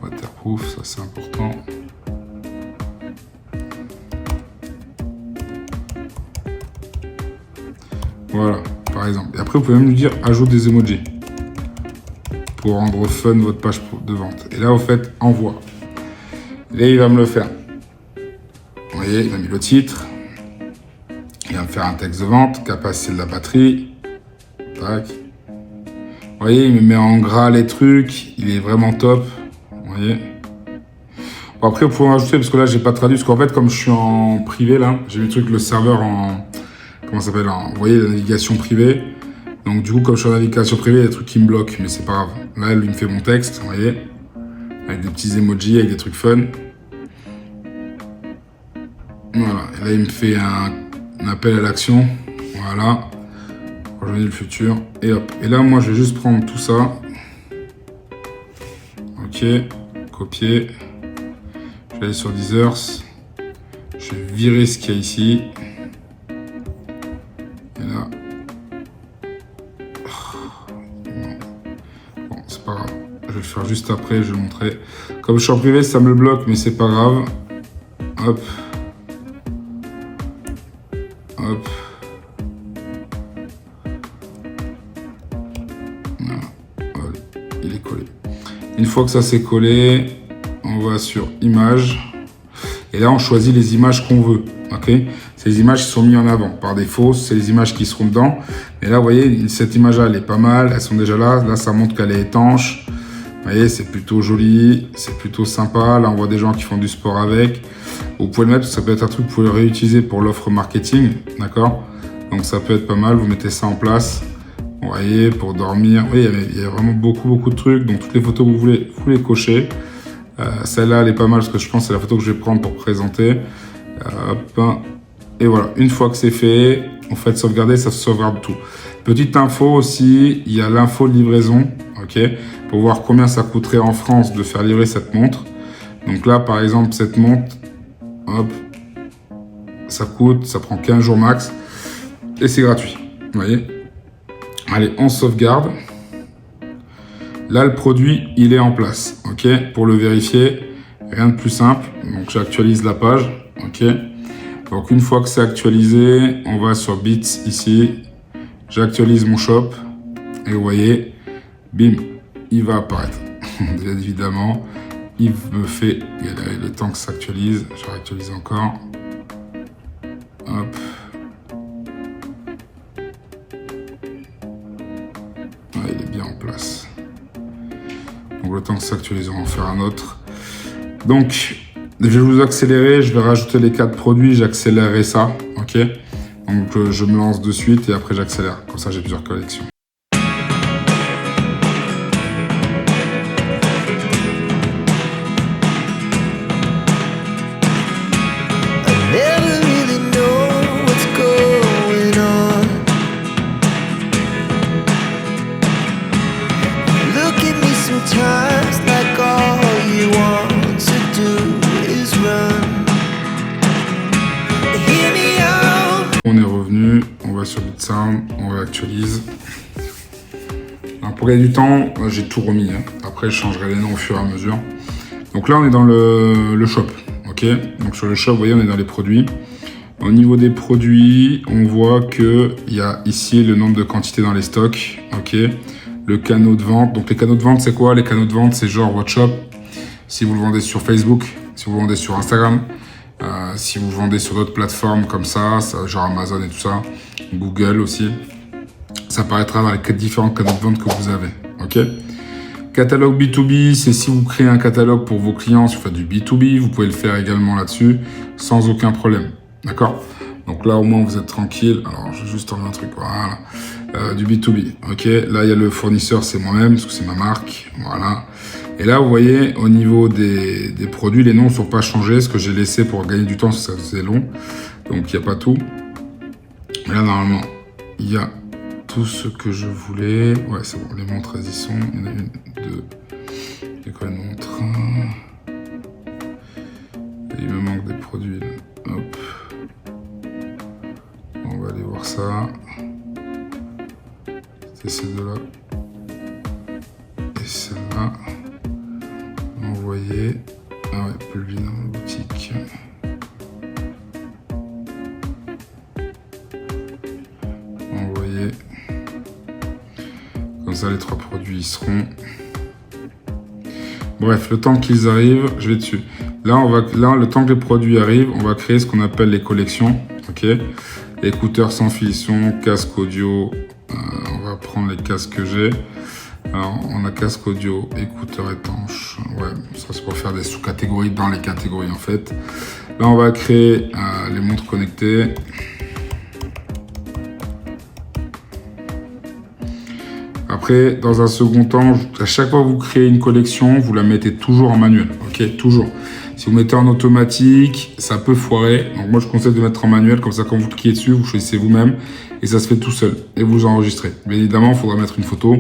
Waterproof, ça c'est important. Voilà, par exemple. Et après, vous pouvez même lui dire ajoute des emojis pour rendre fun votre page de vente. Et là, vous faites envoi. Et là, il va me le faire. Vous voyez, il a mis le titre. Il va me faire un texte de vente, capacité de la batterie. Tac. Vous voyez, il me met en gras les trucs. Il est vraiment top. Vous voyez. Bon, après, vous pouvez en rajouter parce que là, j'ai pas traduit. Parce qu'en fait, comme je suis en privé, là, j'ai mis le truc, le serveur en. Comment ça s'appelle, vous voyez, la navigation privée. Donc du coup, comme je suis en navigation privée, il y a des trucs qui me bloquent, mais c'est pas grave. Là, lui me fait mon texte, vous voyez, avec des petits emojis, avec des trucs fun. Voilà, et là, il me fait un appel à l'action. Voilà, rejoignez le futur, et hop. Et là, moi, je vais juste prendre tout ça. Ok, copier. Je vais aller sur Deezers. Je vais virer ce qu'il y a ici. Et là, bon, c'est pas grave. Je vais le faire juste après, je vais montrer. Comme je suis en privé, ça me le bloque, mais c'est pas grave. Hop. Hop. Voilà. Il est collé. Une fois que ça s'est collé, on va sur images. Et là, on choisit les images qu'on veut. Ok, c'est les images qui sont mises en avant. Par défaut, c'est les images qui seront dedans. Et là, vous voyez, cette image-là, elle est pas mal. Elles sont déjà là. Là, ça montre qu'elle est étanche. Vous voyez, c'est plutôt joli. C'est plutôt sympa. Là, on voit des gens qui font du sport avec. Vous pouvez le mettre. Ça peut être un truc que vous pouvez le réutiliser pour l'offre marketing. D'accord? Donc, ça peut être pas mal. Vous mettez ça en place. Vous voyez, pour dormir. Oui, il y a vraiment beaucoup de trucs. Donc, toutes les photos que vous voulez, vous les cochez. Celle-là, elle est pas mal parce que je pense que c'est la photo que je vais prendre pour présenter. Hop. Et voilà, une fois que c'est fait, on fait sauvegarder, ça sauvegarde tout. Petite info aussi, il y a l'info de livraison, ok, pour voir combien ça coûterait en France de faire livrer cette montre. Donc là, par exemple, cette montre, hop, ça prend 15 jours max et c'est gratuit, vous voyez. Allez, on sauvegarde. Là, le produit, il est en place, ok. Pour le vérifier, rien de plus simple. Donc, j'actualise la page, ok. Donc, une fois que c'est actualisé, on va sur Bits ici. J'actualise mon shop et vous voyez, bim, il va apparaître. Bien évidemment, il me fait, il y a le temps que ça s'actualise. Je réactualise encore. Hop. Ah, il est bien en place. Donc le temps que ça s'actualise, on va en faire un autre. Donc, je vais vous accélérer, je vais rajouter les 4 produits, j'accélérerai ça, ok. Donc je me lance de suite et après j'accélère, comme ça j'ai plusieurs collections. On est revenu, on va sur BitSound, on réactualise. Alors pour gagner du temps, j'ai tout remis. Hein. Après, je changerai les noms au fur et à mesure. Donc là, on est dans le shop. Ok. Donc sur le shop, vous voyez, on est dans les produits. Au niveau des produits, on voit qu'il y a ici le nombre de quantités dans les stocks. Ok. Le canal de vente. Donc les canaux de vente, c'est quoi? Les canaux de vente, c'est genre votre shop. Si vous le vendez sur Facebook, si vous le vendez sur Instagram, si vous vendez sur d'autres plateformes comme ça, genre Amazon et tout ça, Google aussi, ça apparaîtra dans les différents canaux de vente que vous avez. Ok. Catalogue B2B, c'est si vous créez un catalogue pour vos clients, si vous faites du B2B, vous pouvez le faire également là-dessus, sans aucun problème. D'accord? Donc là, au moins, vous êtes tranquille. Alors, je vais juste enlever un truc. Voilà. Du B2B. Ok. Là, il y a le fournisseur, c'est moi-même, parce que c'est ma marque. Voilà. Et là, vous voyez, au niveau des produits, les noms ne sont pas changés, ce que j'ai laissé pour gagner du temps, parce que ça faisait long. Donc, il n'y a pas tout. Et là, normalement, il y a tout ce que je voulais. Ouais, c'est bon, les montres, elles y sont. Il y en a une, deux. Il y a quoi une montre? Et il me manque des produits, là. Hop. On va aller voir ça. C'était ces deux-là. Et celle-là. Envoyer. Ah ouais, publier dans la boutique. Envoyer. Comme ça, les 3 produits y seront. Bref, le temps qu'ils arrivent, je vais dessus. Là, le temps que les produits arrivent, on va créer ce qu'on appelle les collections. Ok. Écouteurs sans fil son, casque audio. On va prendre les casques que j'ai. Alors, on a casque audio, écouteurs étanches. Ouais, ça c'est pour faire des sous-catégories dans les catégories en fait. Là, on va créer les montres connectées. Après, dans un second temps, à chaque fois que vous créez une collection, vous la mettez toujours en manuel. Ok, toujours. Si vous mettez en automatique, ça peut foirer. Donc moi, je conseille de mettre en manuel. Comme ça, quand vous cliquez dessus, vous choisissez vous-même. Et ça se fait tout seul. Et vous enregistrez. Bien évidemment, il faudra mettre une photo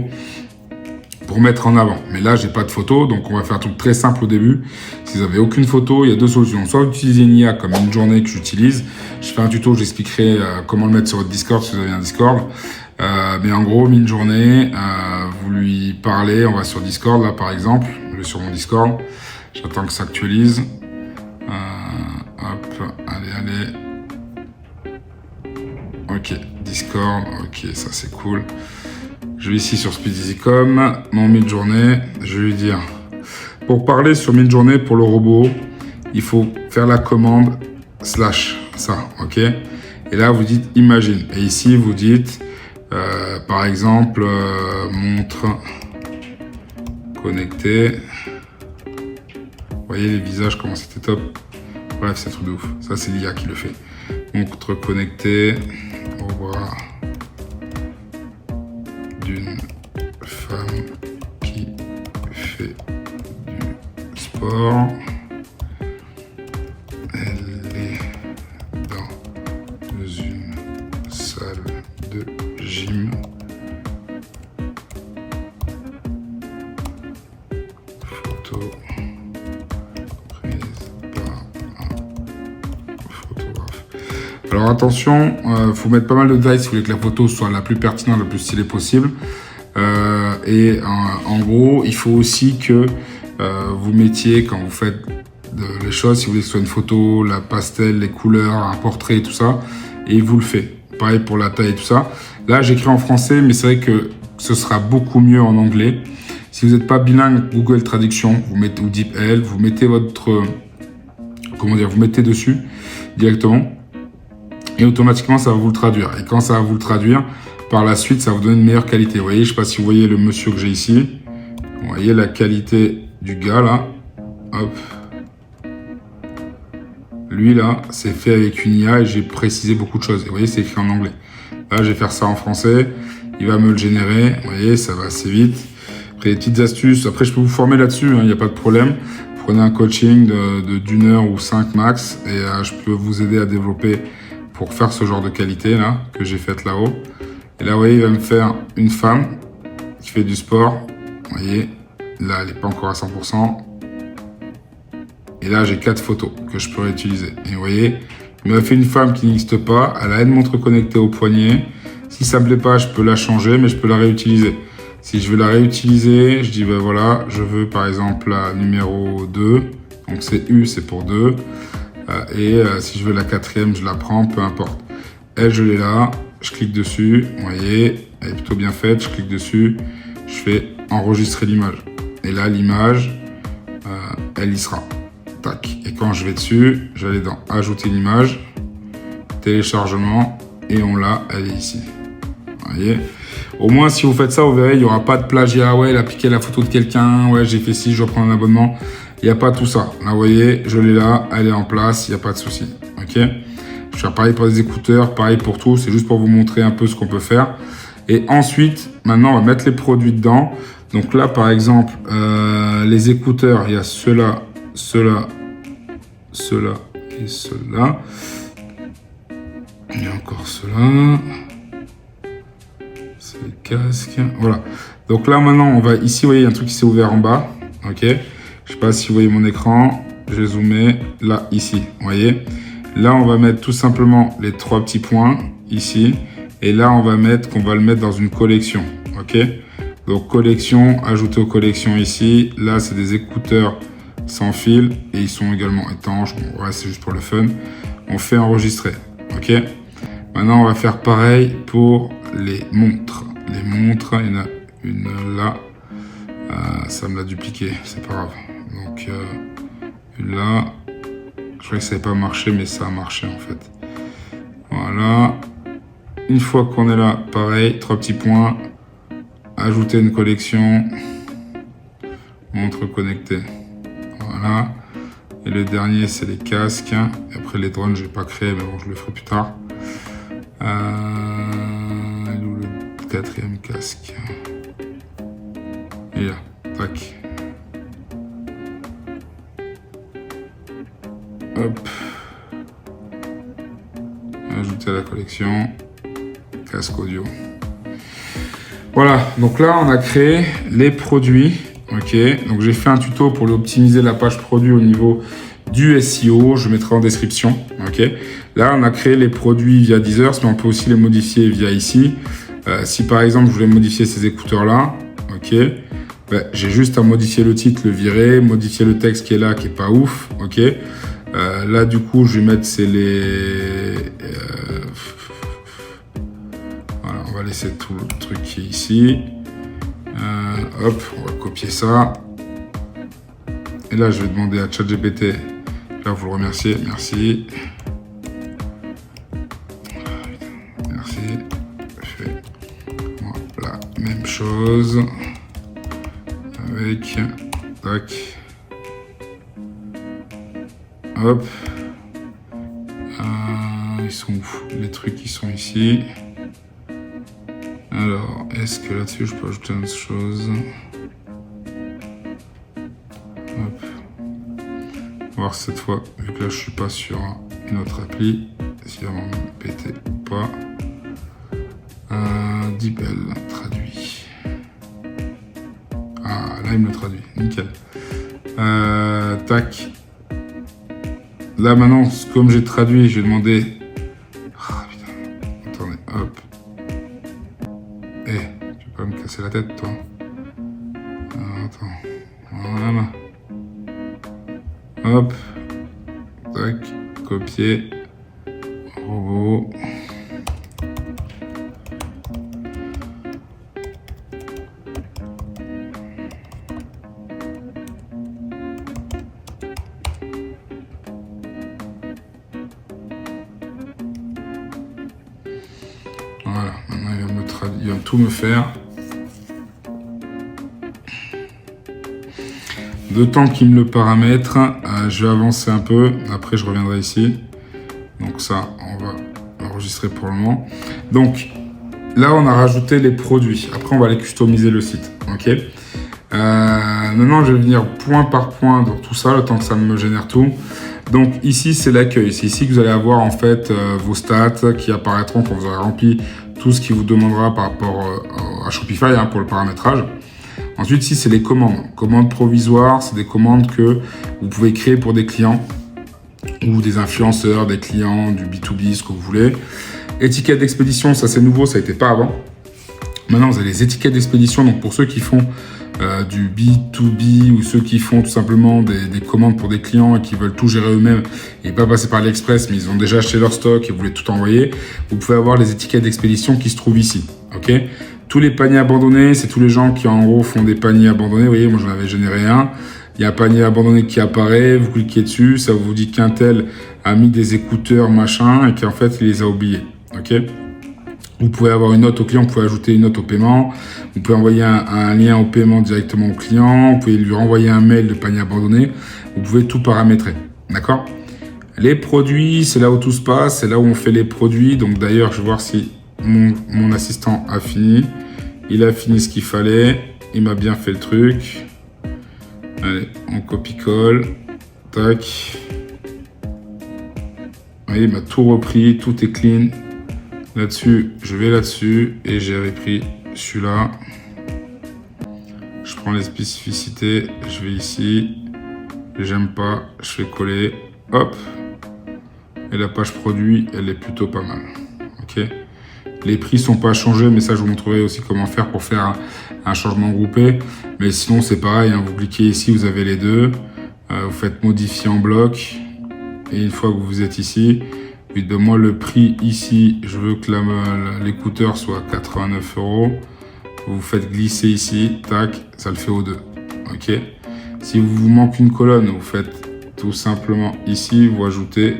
pour mettre en avant. Mais là, j'ai pas de photo, donc on va faire un truc très simple au début. Si vous n'avez aucune photo, il y a 2 solutions. Soit vous utilisez une IA comme Midjourney que j'utilise. Je fais un tuto, j'expliquerai comment le mettre sur votre Discord si vous avez un Discord. Mais en gros, Midjourney, vous lui parlez, on va sur Discord là par exemple. Je vais sur mon Discord. J'attends que ça actualise. Hop, allez. Ok, Discord, ok, ça c'est cool. Je vais ici sur Speedeasycom, mon Midjourney, je vais lui dire, pour parler sur Midjourney pour le robot, il faut faire la commande / ça, ok? Et là, vous dites imagine. Et ici, vous dites, par exemple, montre connectée. Vous voyez les visages, comment c'était top. Bref, c'est un truc de ouf. Ça, c'est l'IA qui le fait. Montre connectée. On voit d'une femme qui fait du sport. Elle est dans une salle de gym. Photo prise par un photographe. Alors attention, faut mettre pas mal de détails si vous voulez que la photo soit la plus pertinente, la plus stylée possible. En gros, il faut aussi que vous mettiez, quand vous faites les choses, si vous voulez que ce soit une photo, la pastel, les couleurs, un portrait, tout ça, et vous le faites. Pareil pour la taille et tout ça. Là, j'écris en français, mais c'est vrai que ce sera beaucoup mieux en anglais. Si vous n'êtes pas bilingue, Google Traduction, vous mettez, ou DeepL, vous mettez votre... Comment dire, vous mettez dessus directement. Et automatiquement, ça va vous le traduire. Et quand ça va vous le traduire, par la suite, ça va vous donner une meilleure qualité. Vous voyez, je ne sais pas si vous voyez le monsieur que j'ai ici. Vous voyez la qualité du gars, là. Hop. Lui, là, c'est fait avec une IA et j'ai précisé beaucoup de choses. Et vous voyez, c'est écrit en anglais. Là, je vais faire ça en français. Il va me le générer. Vous voyez, ça va assez vite. Après, des petites astuces. Après, je peux vous former là-dessus, il n'y a pas de problème. Prenez un coaching d'une heure ou 5 max. Et je peux vous aider à développer pour faire ce genre de qualité, là, que j'ai faite là-haut. Et là, vous voyez, il va me faire une femme qui fait du sport. Vous voyez, là, elle n'est pas encore à 100%. Et là, j'ai 4 photos que je peux réutiliser. Et vous voyez, il m'a fait une femme qui n'existe pas. Elle a une montre connectée au poignet. Si ça ne me plaît pas, je peux la changer, mais je peux la réutiliser. Si je veux la réutiliser, je dis, ben voilà, je veux par exemple la numéro 2. Donc c'est U, c'est pour 2. Si je veux la 4e, je la prends, peu importe. Elle, je l'ai là. Je clique dessus. Vous voyez, elle est plutôt bien faite. Je clique dessus. Je fais enregistrer l'image. Et là, l'image, elle y sera. Tac. Et quand je vais dessus, je vais aller dans ajouter une image, téléchargement, et on l'a, elle est ici. Vous voyez. Au moins, si vous faites ça, vous verrez, il n'y aura pas de plagiat. Ouais, elle a piqué la photo de quelqu'un. Ouais, j'ai fait ci, je dois prendre un abonnement. Il n'y a pas tout ça. Là, vous voyez, je l'ai là, elle est en place, il n'y a pas de souci. Ok. Je vais faire pareil pour les écouteurs, pareil pour tout. C'est juste pour vous montrer un peu ce qu'on peut faire. Et ensuite, maintenant, on va mettre les produits dedans. Donc là, par exemple, les écouteurs, il y a ceux-là, ceux-là, ceux-là et ceux-là. Il y a encore ceux-là. C'est les casques. Voilà. Donc là, maintenant, on va ici, vous voyez, il y a un truc qui s'est ouvert en bas. Ok. Je sais pas si vous voyez mon écran. Je vais zoomer là, ici. Vous voyez. Là, on va mettre tout simplement les 3 petits points ici. Et là, on va mettre qu'on va le mettre dans une collection. Ok. Donc, collection, ajouter aux collections ici. Là, c'est des écouteurs sans fil. Et ils sont également étanches. Bon, ouais, c'est juste pour le fun. On fait enregistrer. Ok. Maintenant, on va faire pareil pour les montres. Les montres, il y en a une là. Ça me l'a dupliqué, c'est pas grave. Donc, une là. Je croyais que ça n'avait pas marché, mais ça a marché en fait. Voilà. Une fois qu'on est là, pareil, 3 petits points. Ajouter une collection. Montre connectée. Voilà. Et le dernier, c'est les casques. Et après, les drones, je n'ai pas créé, mais bon, je le ferai plus tard. Le 4e casque. Et là, tac. Hop. Ajouter à la collection. Casque audio. Voilà, donc là, on a créé les produits. Ok, donc j'ai fait un tuto pour optimiser la page produit au niveau du SEO. Je mettrai en description. Ok, là, on a créé les produits via Deezer, mais on peut aussi les modifier via ici. Si par exemple, je voulais modifier ces écouteurs-là, ok, ben, j'ai juste à modifier le titre, le virer, modifier le texte qui est là, qui est pas ouf. Ok, là, du coup, je vais mettre c'est les. Voilà, on va laisser tout le truc qui est ici. Hop, on va copier ça. Et là, je vais demander à ChatGPT. Là, vous le remerciez. Merci. Merci. Fais-moi la même chose. Avec. Tac. Hop. Ils sont où? Les trucs qui sont ici. Alors, est-ce que là-dessus, je peux ajouter une autre chose? Hop. On va voir cette fois, vu que là, je suis pas sur une autre appli, si elle va me péter ou pas. DeepL, traduit. Ah, là, il me le traduit. Nickel. Tac. Là, maintenant, comme j'ai traduit, je vais demander... Ah, putain. Attendez, hop. Tu peux pas me casser la tête, toi. Attends. Voilà. Hop. Tac. Copier. Robot. Voilà, maintenant il va tout me faire. De temps qu'il me le paramètre, je vais avancer un peu, après je reviendrai ici. Donc ça, on va enregistrer pour le moment. Donc là, on a rajouté les produits. Après, on va aller customiser le site. Ok. Maintenant, je vais venir point par point dans tout ça, le temps que ça me génère tout. Donc ici, c'est l'accueil. C'est ici que vous allez avoir en fait vos stats qui apparaîtront quand vous aurez rempli tout ce qui vous demandera par rapport à Shopify pour le paramétrage. Ensuite, ici, c'est les commandes. Commandes provisoires, c'est des commandes que vous pouvez créer pour des clients ou des influenceurs, des clients, du B2B, ce que vous voulez. Étiquette d'expédition, ça c'est nouveau, ça n'était pas avant. Maintenant, vous avez les étiquettes d'expédition. Donc pour ceux qui font du B2B ou ceux qui font tout simplement des commandes pour des clients et qui veulent tout gérer eux-mêmes et pas passer par l'Express, mais ils ont déjà acheté leur stock et vous voulez tout envoyer, vous pouvez avoir les étiquettes d'expédition qui se trouvent ici. Ok. Tous les paniers abandonnés, c'est tous les gens qui en gros font des paniers abandonnés. Vous voyez, moi j'en avais généré un. Il y a un panier abandonné qui apparaît, vous cliquez dessus, ça vous dit qu'un tel a mis des écouteurs machin et qu'en fait il les a oubliés. Ok. Vous pouvez avoir une note au client, vous pouvez ajouter une note au paiement, vous pouvez envoyer un lien au paiement directement au client, vous pouvez lui renvoyer un mail de panier abandonné, vous pouvez tout paramétrer, d'accord? Les produits, c'est là où tout se passe, c'est là où on fait les produits. Donc d'ailleurs, je vais voir si mon assistant a fini. Il a fini ce qu'il fallait. il m'a bien fait le truc. Allez, on copie-colle. Tac. Oui, il m'a tout repris, tout est clean. Là-dessus, je vais là-dessus et j'ai repris celui-là. Je prends les spécificités, je vais ici. J'aime pas, je fais coller. Hop. Et la page produit, elle est plutôt pas mal. Ok. Les prix sont pas changés, mais ça, je vous montrerai aussi comment faire pour faire un changement groupé. Mais sinon, c'est pareil. Hein, vous cliquez ici, vous avez les deux. Vous faites modifier en bloc. Et une fois que vous êtes ici, vous dites, moi, le prix ici, je veux que l'écouteur soit 89 €. Vous faites glisser ici, tac, ça le fait aux deux. Ok. Si vous manque une colonne, vous faites tout simplement ici, vous ajoutez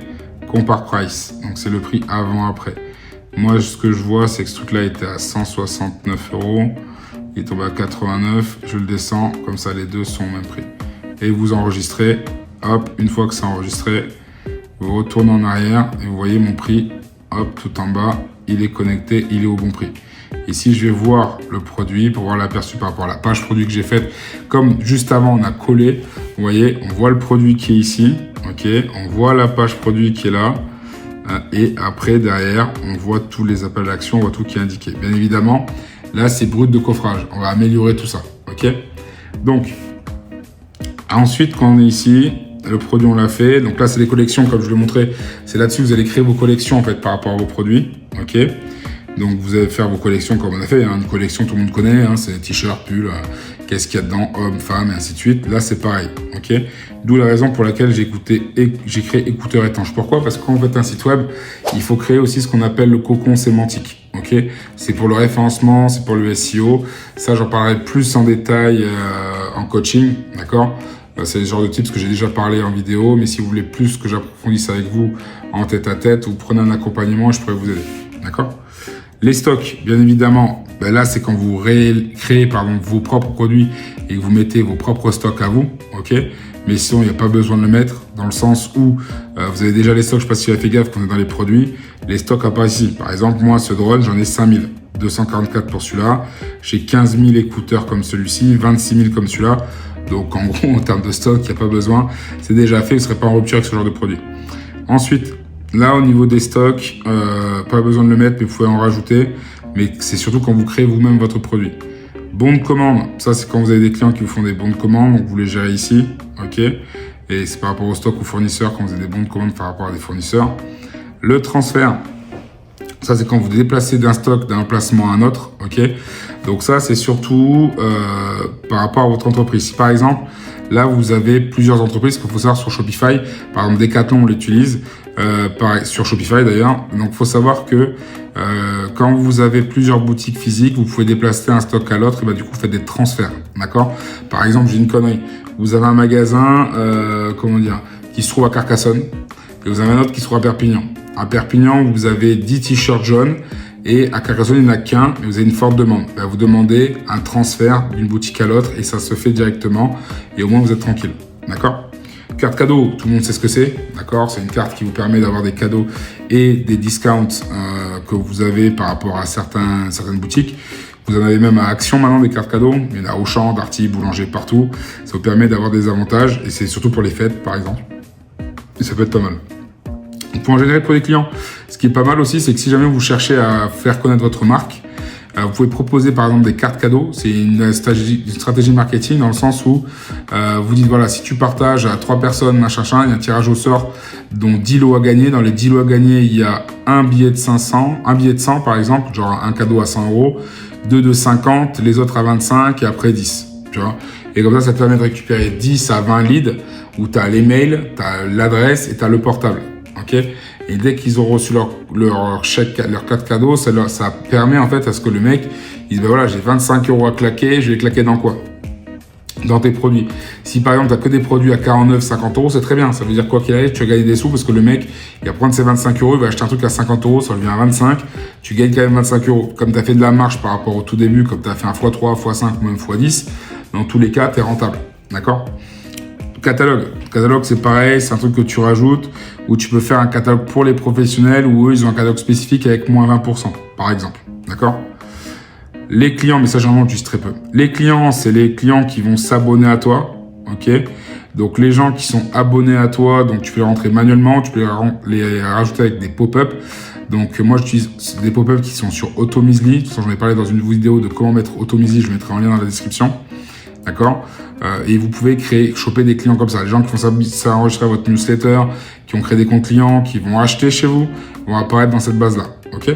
Compare Price. Donc, c'est le prix avant-après. Moi, ce que je vois, c'est que ce truc-là était à 169 €. Il est tombé à 89. Je le descends. Comme ça, les deux sont au même prix. Et vous enregistrez. Hop, une fois que c'est enregistré, vous retournez en arrière et vous voyez mon prix. Hop, tout en bas, il est connecté, il est au bon prix. Ici, je vais voir le produit pour voir l'aperçu par rapport à la page produit que j'ai faite. Comme juste avant, on a collé. Vous voyez, on voit le produit qui est ici. Ok, on voit la page produit qui est là. Et après, derrière, on voit tous les appels d'action, on voit tout qui est indiqué. Bien évidemment, là, c'est brut de coffrage. On va améliorer tout ça. Ok. Donc, ensuite, quand on est ici, le produit, on l'a fait. Donc là, c'est les collections, comme je l'ai montré. C'est là-dessus que vous allez créer vos collections, en fait, par rapport à vos produits. Ok. Donc, vous allez faire vos collections comme on a fait. Hein. Une collection, tout le monde connaît. Hein. C'est t-shirt, pull, qu'est-ce qu'il y a dedans, homme, femme, et ainsi de suite. Là, c'est pareil. Ok. D'où la raison pour laquelle j'ai créé écouteur étanche. Pourquoi? Parce que quand vous faites un site web, il faut créer aussi ce qu'on appelle le cocon sémantique. Ok. C'est pour le référencement, c'est pour le SEO. Ça, j'en parlerai plus en détail en coaching. D'accord. C'est le genre de tips que j'ai déjà parlé en vidéo. Mais si vous voulez plus que j'approfondisse avec vous en tête à tête, vous prenez un accompagnement et je pourrais vous aider. D'accord. Les stocks, bien évidemment, ben là, c'est quand vous créez vos propres produits et que vous mettez vos propres stocks à vous, ok. Mais sinon, il n'y a pas besoin de le mettre dans le sens où vous avez déjà les stocks. Je ne sais pas si vous avez fait gaffe quand on est dans les produits. Les stocks apparaissent ici. Par exemple, moi, ce drone, j'en ai 5000. 244 pour celui-là. J'ai 15 000 écouteurs comme celui-ci, 26 000 comme celui-là. Donc, en gros, en termes de stock, il n'y a pas besoin. C'est déjà fait. Vous ne serez pas en rupture avec ce genre de produit. Ensuite, là, au niveau des stocks, pas besoin de le mettre, mais vous pouvez en rajouter. Mais c'est surtout quand vous créez vous-même votre produit. Bon de commande, ça c'est quand vous avez des clients qui vous font des bons de commande, donc vous les gérez ici, ok. Et c'est par rapport au stock ou fournisseurs quand vous avez des bons de commande par rapport à des fournisseurs. Le transfert, ça c'est quand vous déplacez d'un stock d'un placement à un autre, ok. Donc ça c'est surtout par rapport à votre entreprise. Si par exemple, là vous avez plusieurs entreprises qu'il faut savoir sur Shopify, par exemple Decathlon on l'utilise, sur Shopify d'ailleurs. Donc il faut savoir que quand vous avez plusieurs boutiques physiques, vous pouvez déplacer un stock à l'autre et bah, du coup vous faites des transferts, d'accord. Par exemple, j'ai une connerie, vous avez un magasin qui se trouve à Carcassonne et vous avez un autre qui se trouve à Perpignan. À Perpignan, vous avez 10 t-shirts jaunes et à Carcassonne, il n'y en a qu'un et vous avez une forte demande. Bah, vous demandez un transfert d'une boutique à l'autre et ça se fait directement et au moins vous êtes tranquille, d'accord. Carte cadeau, tout le monde sait ce que c'est, d'accord. C'est une carte qui vous permet d'avoir des cadeaux et des discounts que vous avez par rapport à certaines boutiques. Vous en avez même à Action maintenant des cartes cadeaux. Il y en a Auchan, Darty, Boulanger, partout. Ça vous permet d'avoir des avantages et c'est surtout pour les fêtes, par exemple. Et ça peut être pas mal. Pour en générer pour les clients, ce qui est pas mal aussi, c'est que si jamais vous cherchez à faire connaître votre marque, vous pouvez proposer par exemple des cartes cadeaux. C'est une stratégie marketing dans le sens où vous dites voilà, si tu partages à 3 personnes, machin, il y a un tirage au sort dont 10 lots à gagner. Dans les 10 lots à gagner, il y a un billet de 500, un billet de 100 par exemple, genre un cadeau à 100 €, 2 de 50, les autres à 25 et après 10. Tu vois. Et comme ça te permet de récupérer 10 à 20 leads où tu as les mails, tu as l'adresse et tu as le portable. Ok. Et dès qu'ils ont reçu leur chèque, leur carte cadeau, ça permet en fait à ce que le mec, il dit ben voilà, j'ai 25 € à claquer, je vais claquer dans quoi? Dans tes produits. Si par exemple tu n'as que des produits à 49, 50 €, c'est très bien. Ça veut dire quoi qu'il arrive, tu vas gagner des sous parce que le mec, il va prendre ses 25 €, il va acheter un truc à 50 €, ça revient à 25. Tu gagnes quand même 25 €. Comme tu as fait de la marge par rapport au tout début, comme tu as fait un x3, x5 ou même x10, dans tous les cas, tu es rentable. D'accord? Catalogue. Catalogue, c'est pareil, c'est un truc que tu rajoutes où tu peux faire un catalogue pour les professionnels où eux, ils ont un catalogue spécifique avec moins 20%, par exemple. D'accord? Les clients, mais ça généralement j'utilise très peu. Les clients, c'est les clients qui vont s'abonner à toi, ok. Donc les gens qui sont abonnés à toi, donc tu peux les rentrer manuellement, tu peux les rajouter avec des pop-up. Donc moi j'utilise des pop-up qui sont sur Automisly. De toute façon j'en ai parlé dans une vidéo de comment mettre Automisly, je mettrai en lien dans la description. D'accord, et vous pouvez choper des clients comme ça. Les gens qui vont s'enregistrer à votre newsletter, qui ont créé des comptes clients, qui vont acheter chez vous, vont apparaître dans cette base-là. Ok.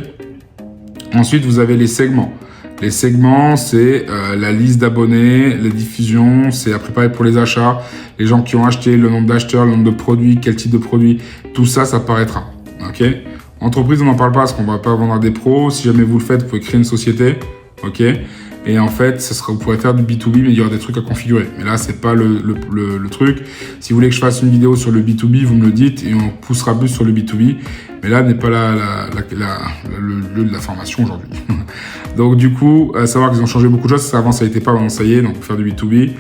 Ensuite, vous avez les segments. Les segments, c'est la liste d'abonnés, les diffusions, c'est à préparer pour les achats, les gens qui ont acheté, le nombre d'acheteurs, le nombre de produits, quel type de produit, tout ça, ça apparaîtra. Ok. Entreprise, on n'en parle pas parce qu'on ne va pas vendre à des pros. Si jamais vous le faites, vous pouvez créer une société. Ok. Et en fait, vous pourrez faire du B2B, mais il y aura des trucs à configurer. Mais là, c'est pas le truc. Si vous voulez que je fasse une vidéo sur le B2B, vous me le dites et on poussera plus sur le B2B. Mais là, n'est pas la de la formation aujourd'hui. Donc du coup, savoir qu'ils ont changé beaucoup de choses. Ça, avant, ça n'était pas, maintenant ça y est. Donc, pour faire du B2B.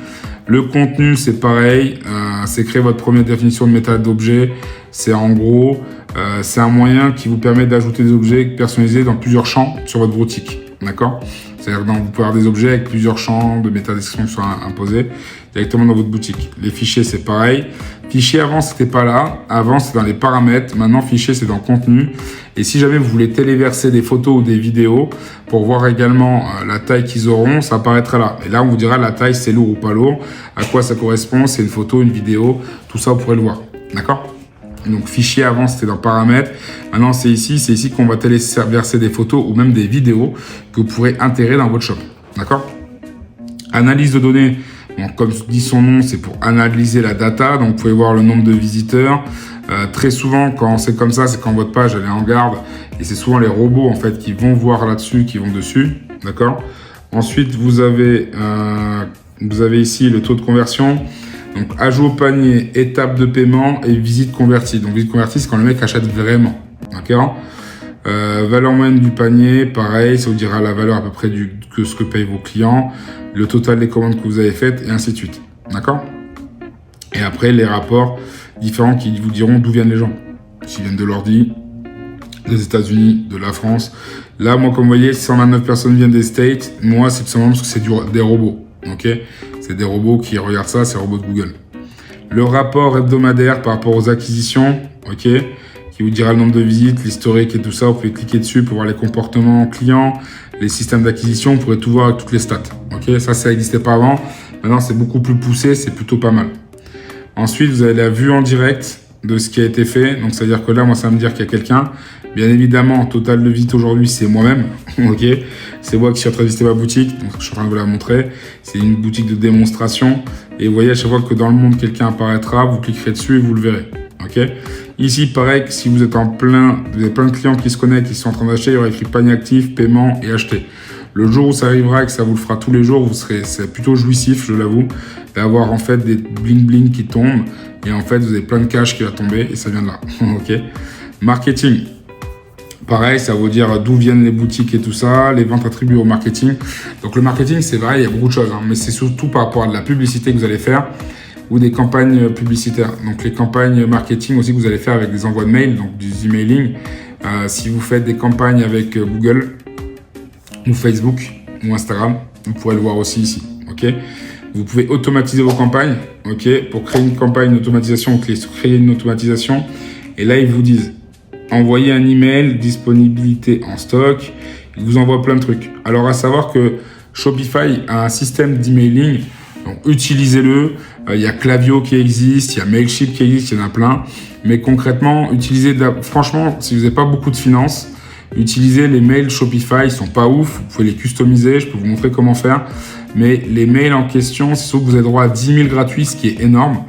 Le contenu, c'est pareil. C'est créer votre première définition de méta d'objet. C'est en gros, c'est un moyen qui vous permet d'ajouter des objets personnalisés dans plusieurs champs sur votre boutique. D'accord ? C'est-à-dire que vous pouvez avoir des objets avec plusieurs champs de métadescription qui sont imposés directement dans votre boutique. Les fichiers, c'est pareil. Fichiers, avant, c'était pas là. Avant, c'était dans les paramètres. Maintenant, fichiers, c'est dans contenu. Et si jamais vous voulez téléverser des photos ou des vidéos pour voir également la taille qu'ils auront, ça apparaîtra là. Et là, on vous dira la taille, c'est lourd ou pas lourd, à quoi ça correspond, c'est une photo, une vidéo, tout ça, vous pourrez le voir. D'accord ? Donc, fichier avant, c'était dans paramètres. Maintenant, c'est ici qu'on va téléverser des photos ou même des vidéos que vous pourrez intégrer dans votre shop. D'accord ? Analyse de données. Bon, comme dit son nom, c'est pour analyser la data. Donc, vous pouvez voir le nombre de visiteurs. Très souvent, quand c'est comme ça, c'est quand votre page elle est en garde. Et c'est souvent les robots, en fait, qui vont voir là-dessus, qui vont dessus. D'accord ? Ensuite, vous avez ici le taux de conversion. Donc, ajout au panier, étape de paiement et visite convertie. Donc, visite convertie, c'est quand le mec achète vraiment. D'accord ? Valeur moyenne du panier, pareil, ça vous dira la valeur à peu près que ce que payent vos clients, le total des commandes que vous avez faites et ainsi de suite. D'accord ? Et après, les rapports différents qui vous diront d'où viennent les gens. S'ils viennent de l'ordi, des États-Unis, de la France. Là, moi, comme vous voyez, 129 personnes viennent des States. Moi, c'est tout simplement parce que c'est des robots. Ok ? C'est des robots qui regardent ça, c'est les robots de Google. Le rapport hebdomadaire par rapport aux acquisitions, ok, qui vous dira le nombre de visites, l'historique et tout ça. Vous pouvez cliquer dessus pour voir les comportements clients, les systèmes d'acquisition. Vous pourrez tout voir avec toutes les stats. Ok, ça n'existait pas avant. Maintenant, c'est beaucoup plus poussé, c'est plutôt pas mal. Ensuite, vous avez la vue en direct de ce qui a été fait. Donc, c'est-à-dire que là, moi, ça va me dire qu'il y a quelqu'un. Bien évidemment, total de visite aujourd'hui, c'est moi-même. Ok, c'est moi qui suis en train de visiter ma boutique. Donc, je suis en train de vous la montrer. C'est une boutique de démonstration. Et vous voyez, à chaque fois que dans le monde, quelqu'un apparaîtra, vous cliquerez dessus et vous le verrez. Ok. Ici, pareil, que si vous êtes vous avez plein de clients qui se connectent, qui sont en train d'acheter, il y aura écrit panier actif, paiement et acheter. Le jour où ça arrivera et que ça vous le fera tous les jours, c'est plutôt jouissif, je l'avoue, d'avoir en fait des bling bling qui tombent et en fait vous avez plein de cash qui va tomber et ça vient de là. Ok. Marketing. Pareil, ça va vous dire d'où viennent les boutiques et tout ça, les ventes attribuées au marketing. Donc le marketing, c'est vrai, il y a beaucoup de choses, mais c'est surtout par rapport à de la publicité que vous allez faire ou des campagnes publicitaires. Donc les campagnes marketing aussi que vous allez faire avec des envois de mails, donc du emailing. Si vous faites des campagnes avec Google ou Facebook ou Instagram, vous pourrez le voir aussi ici. Ok. Vous pouvez automatiser vos campagnes. Ok. Pour créer une campagne d'automatisation, vous cliquez sur créer une automatisation. Et là, ils vous disent envoyer un email, disponibilité en stock. Ils vous envoient plein de trucs. Alors, à savoir que Shopify a un système d'emailing. Donc, utilisez-le. Il y a Klaviyo qui existe, il y a Mailchimp qui existe, il y en a plein. Mais concrètement, franchement, si vous n'avez pas beaucoup de finances, utilisez les mails Shopify, ils sont pas ouf. Vous pouvez les customiser, je peux vous montrer comment faire. Mais les mails en question, c'est sûr que vous avez droit à 10 000 gratuits, ce qui est énorme.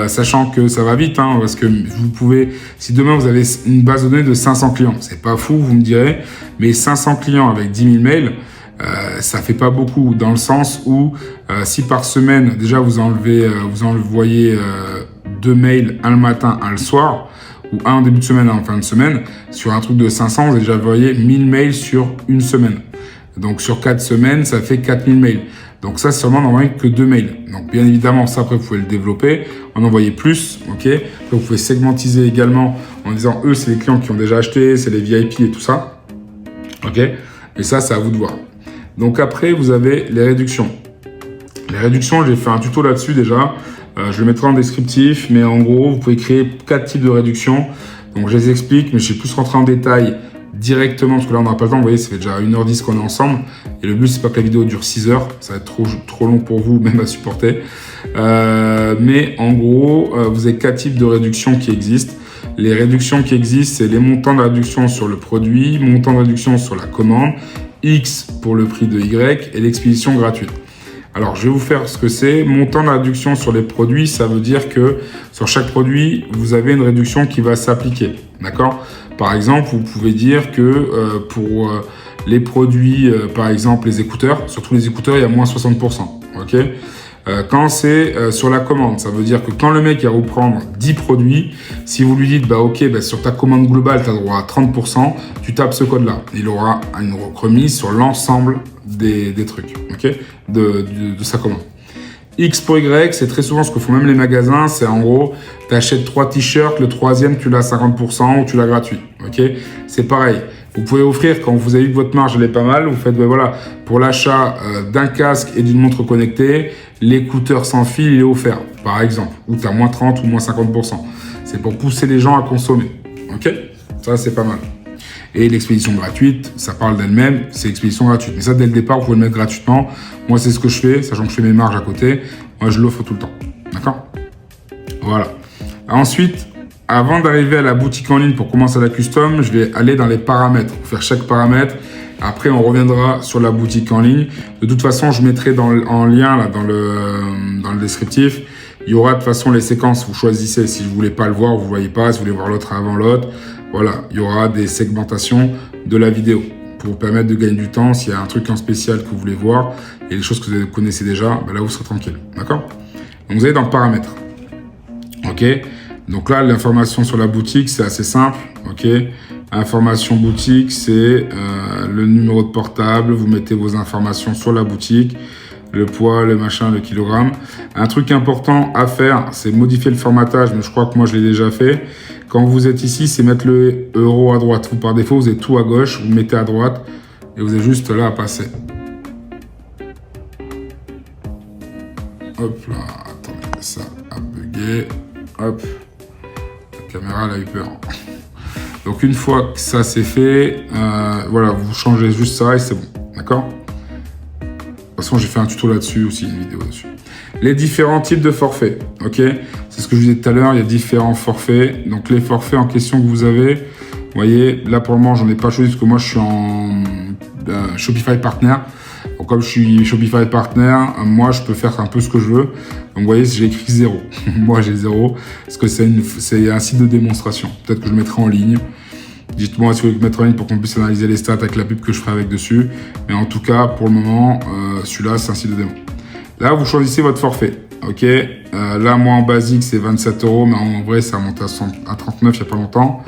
Sachant que ça va vite, parce que vous pouvez, si demain vous avez une base de données de 500 clients, c'est pas fou, vous me direz, mais 500 clients avec 10 000 mails, ça fait pas beaucoup, dans le sens où si par semaine, déjà vous envoyez 2 mails, un le matin, un le soir, ou un en début de semaine, un en fin de semaine, sur un truc de 500, vous avez déjà envoyé 1000 mails sur une semaine. Donc sur 4 semaines, ça fait 4000 mails. Donc ça, c'est seulement d'envoyer que 2 mails. Donc bien évidemment, ça après, vous pouvez le développer, en envoyer plus, ok. Après, vous pouvez segmentiser également en disant, eux, c'est les clients qui ont déjà acheté, c'est les VIP et tout ça, ok. Et ça, c'est à vous de voir. Donc après, vous avez les réductions. Les réductions, j'ai fait un tuto là-dessus déjà. Je le mettrai en descriptif, mais en gros, vous pouvez créer 4 types de réductions. Donc je les explique, mais je vais plus rentrer en détail directement, parce que là, on n'a pas le temps. Vous voyez, ça fait déjà 1h10 qu'on est ensemble. Et le but, c'est pas que la vidéo dure 6 heures. Ça va être trop long pour vous, même à supporter. Mais en gros, vous avez 4 types de réductions qui existent. Les réductions qui existent, c'est les montants de réduction sur le produit, montant de réduction sur la commande, X pour le prix de Y et l'expédition gratuite. Alors, je vais vous faire ce que c'est. Montant de réduction sur les produits, ça veut dire que sur chaque produit, vous avez une réduction qui va s'appliquer. D'accord ? Par exemple, vous pouvez dire que pour les produits, par exemple les écouteurs, surtout les écouteurs, il y a moins 60%. Ok ? Quand c'est sur la commande, ça veut dire que quand le mec va vous prendre 10 produits, si vous lui dites, sur ta commande globale, tu as droit à 30%, tu tapes ce code-là. Il aura une remise sur l'ensemble des trucs, ok, de sa commande. X pour Y, c'est très souvent ce que font même les magasins, c'est en gros, tu achètes 3 t-shirts, le troisième, tu l'as à 50% ou tu l'as gratuit, ok. C'est pareil. Vous pouvez offrir, quand vous avez vu que votre marge elle est pas mal, vous faites, pour l'achat d'un casque et d'une montre connectée, l'écouteur sans fil il est offert, par exemple, ou tu as moins 30 ou moins 50%. C'est pour pousser les gens à consommer, ok. Ça, c'est pas mal. Et l'expédition gratuite, ça parle d'elle-même, c'est l'expédition gratuite. Mais ça, dès le départ, vous pouvez le mettre gratuitement. Moi, c'est ce que je fais, sachant que je fais mes marges à côté. Moi, je l'offre tout le temps. D'accord ? Voilà. Ensuite, avant d'arriver à la boutique en ligne pour commencer la custom, je vais aller dans les paramètres, pour faire chaque paramètre. Après, on reviendra sur la boutique en ligne. De toute façon, je mettrai en lien là, dans le descriptif. Il y aura de toute façon les séquences. Vous choisissez. Si vous ne voulez pas le voir, vous ne voyez pas. Si vous voulez voir l'autre avant l'autre. Voilà, il y aura des segmentations de la vidéo pour vous permettre de gagner du temps. S'il y a un truc en spécial que vous voulez voir et des choses que vous connaissez déjà, là, vous serez tranquille. D'accord ? Donc, vous allez dans paramètres. OK ? Donc là, l'information sur la boutique, c'est assez simple. OK ? Information boutique, c'est le numéro de portable. Vous mettez vos informations sur la boutique. Le poids, le machin, le kilogramme. Un truc important à faire, c'est modifier le formatage, mais je crois que moi, je l'ai déjà fait. Quand vous êtes ici, c'est mettre le euro à droite. Vous, par défaut, vous avez tout à gauche, vous mettez à droite et vous êtes juste là à passer. Hop là, attendez, ça a bugué. Hop, la caméra, elle a eu peur. Donc, une fois que ça c'est fait, vous changez juste ça et c'est bon. D'accord ? De toute façon, j'ai fait un tuto là-dessus aussi, une vidéo dessus. Les différents types de forfaits, ok ? C'est ce que je vous disais tout à l'heure, il y a différents forfaits. Donc, les forfaits en question que vous avez, vous voyez, là pour le moment, j'en ai pas choisi parce que moi, je suis en Shopify Partner. Donc, comme je suis Shopify Partner, moi, je peux faire un peu ce que je veux. Donc, vous voyez, j'ai écrit 0. Moi, j'ai 0 parce que c'est un site de démonstration. Peut-être que je le mettrai en ligne. Dites-moi si vous voulez le mettre en ligne pour qu'on puisse analyser les stats avec la pub que je ferai avec dessus. Mais en tout cas, pour le moment, celui-là, c'est un site de démo. Là, vous choisissez votre forfait. Ok. Là, moi, en basique, c'est 27 €. Mais en vrai, ça monte à 39 il n'y a pas longtemps.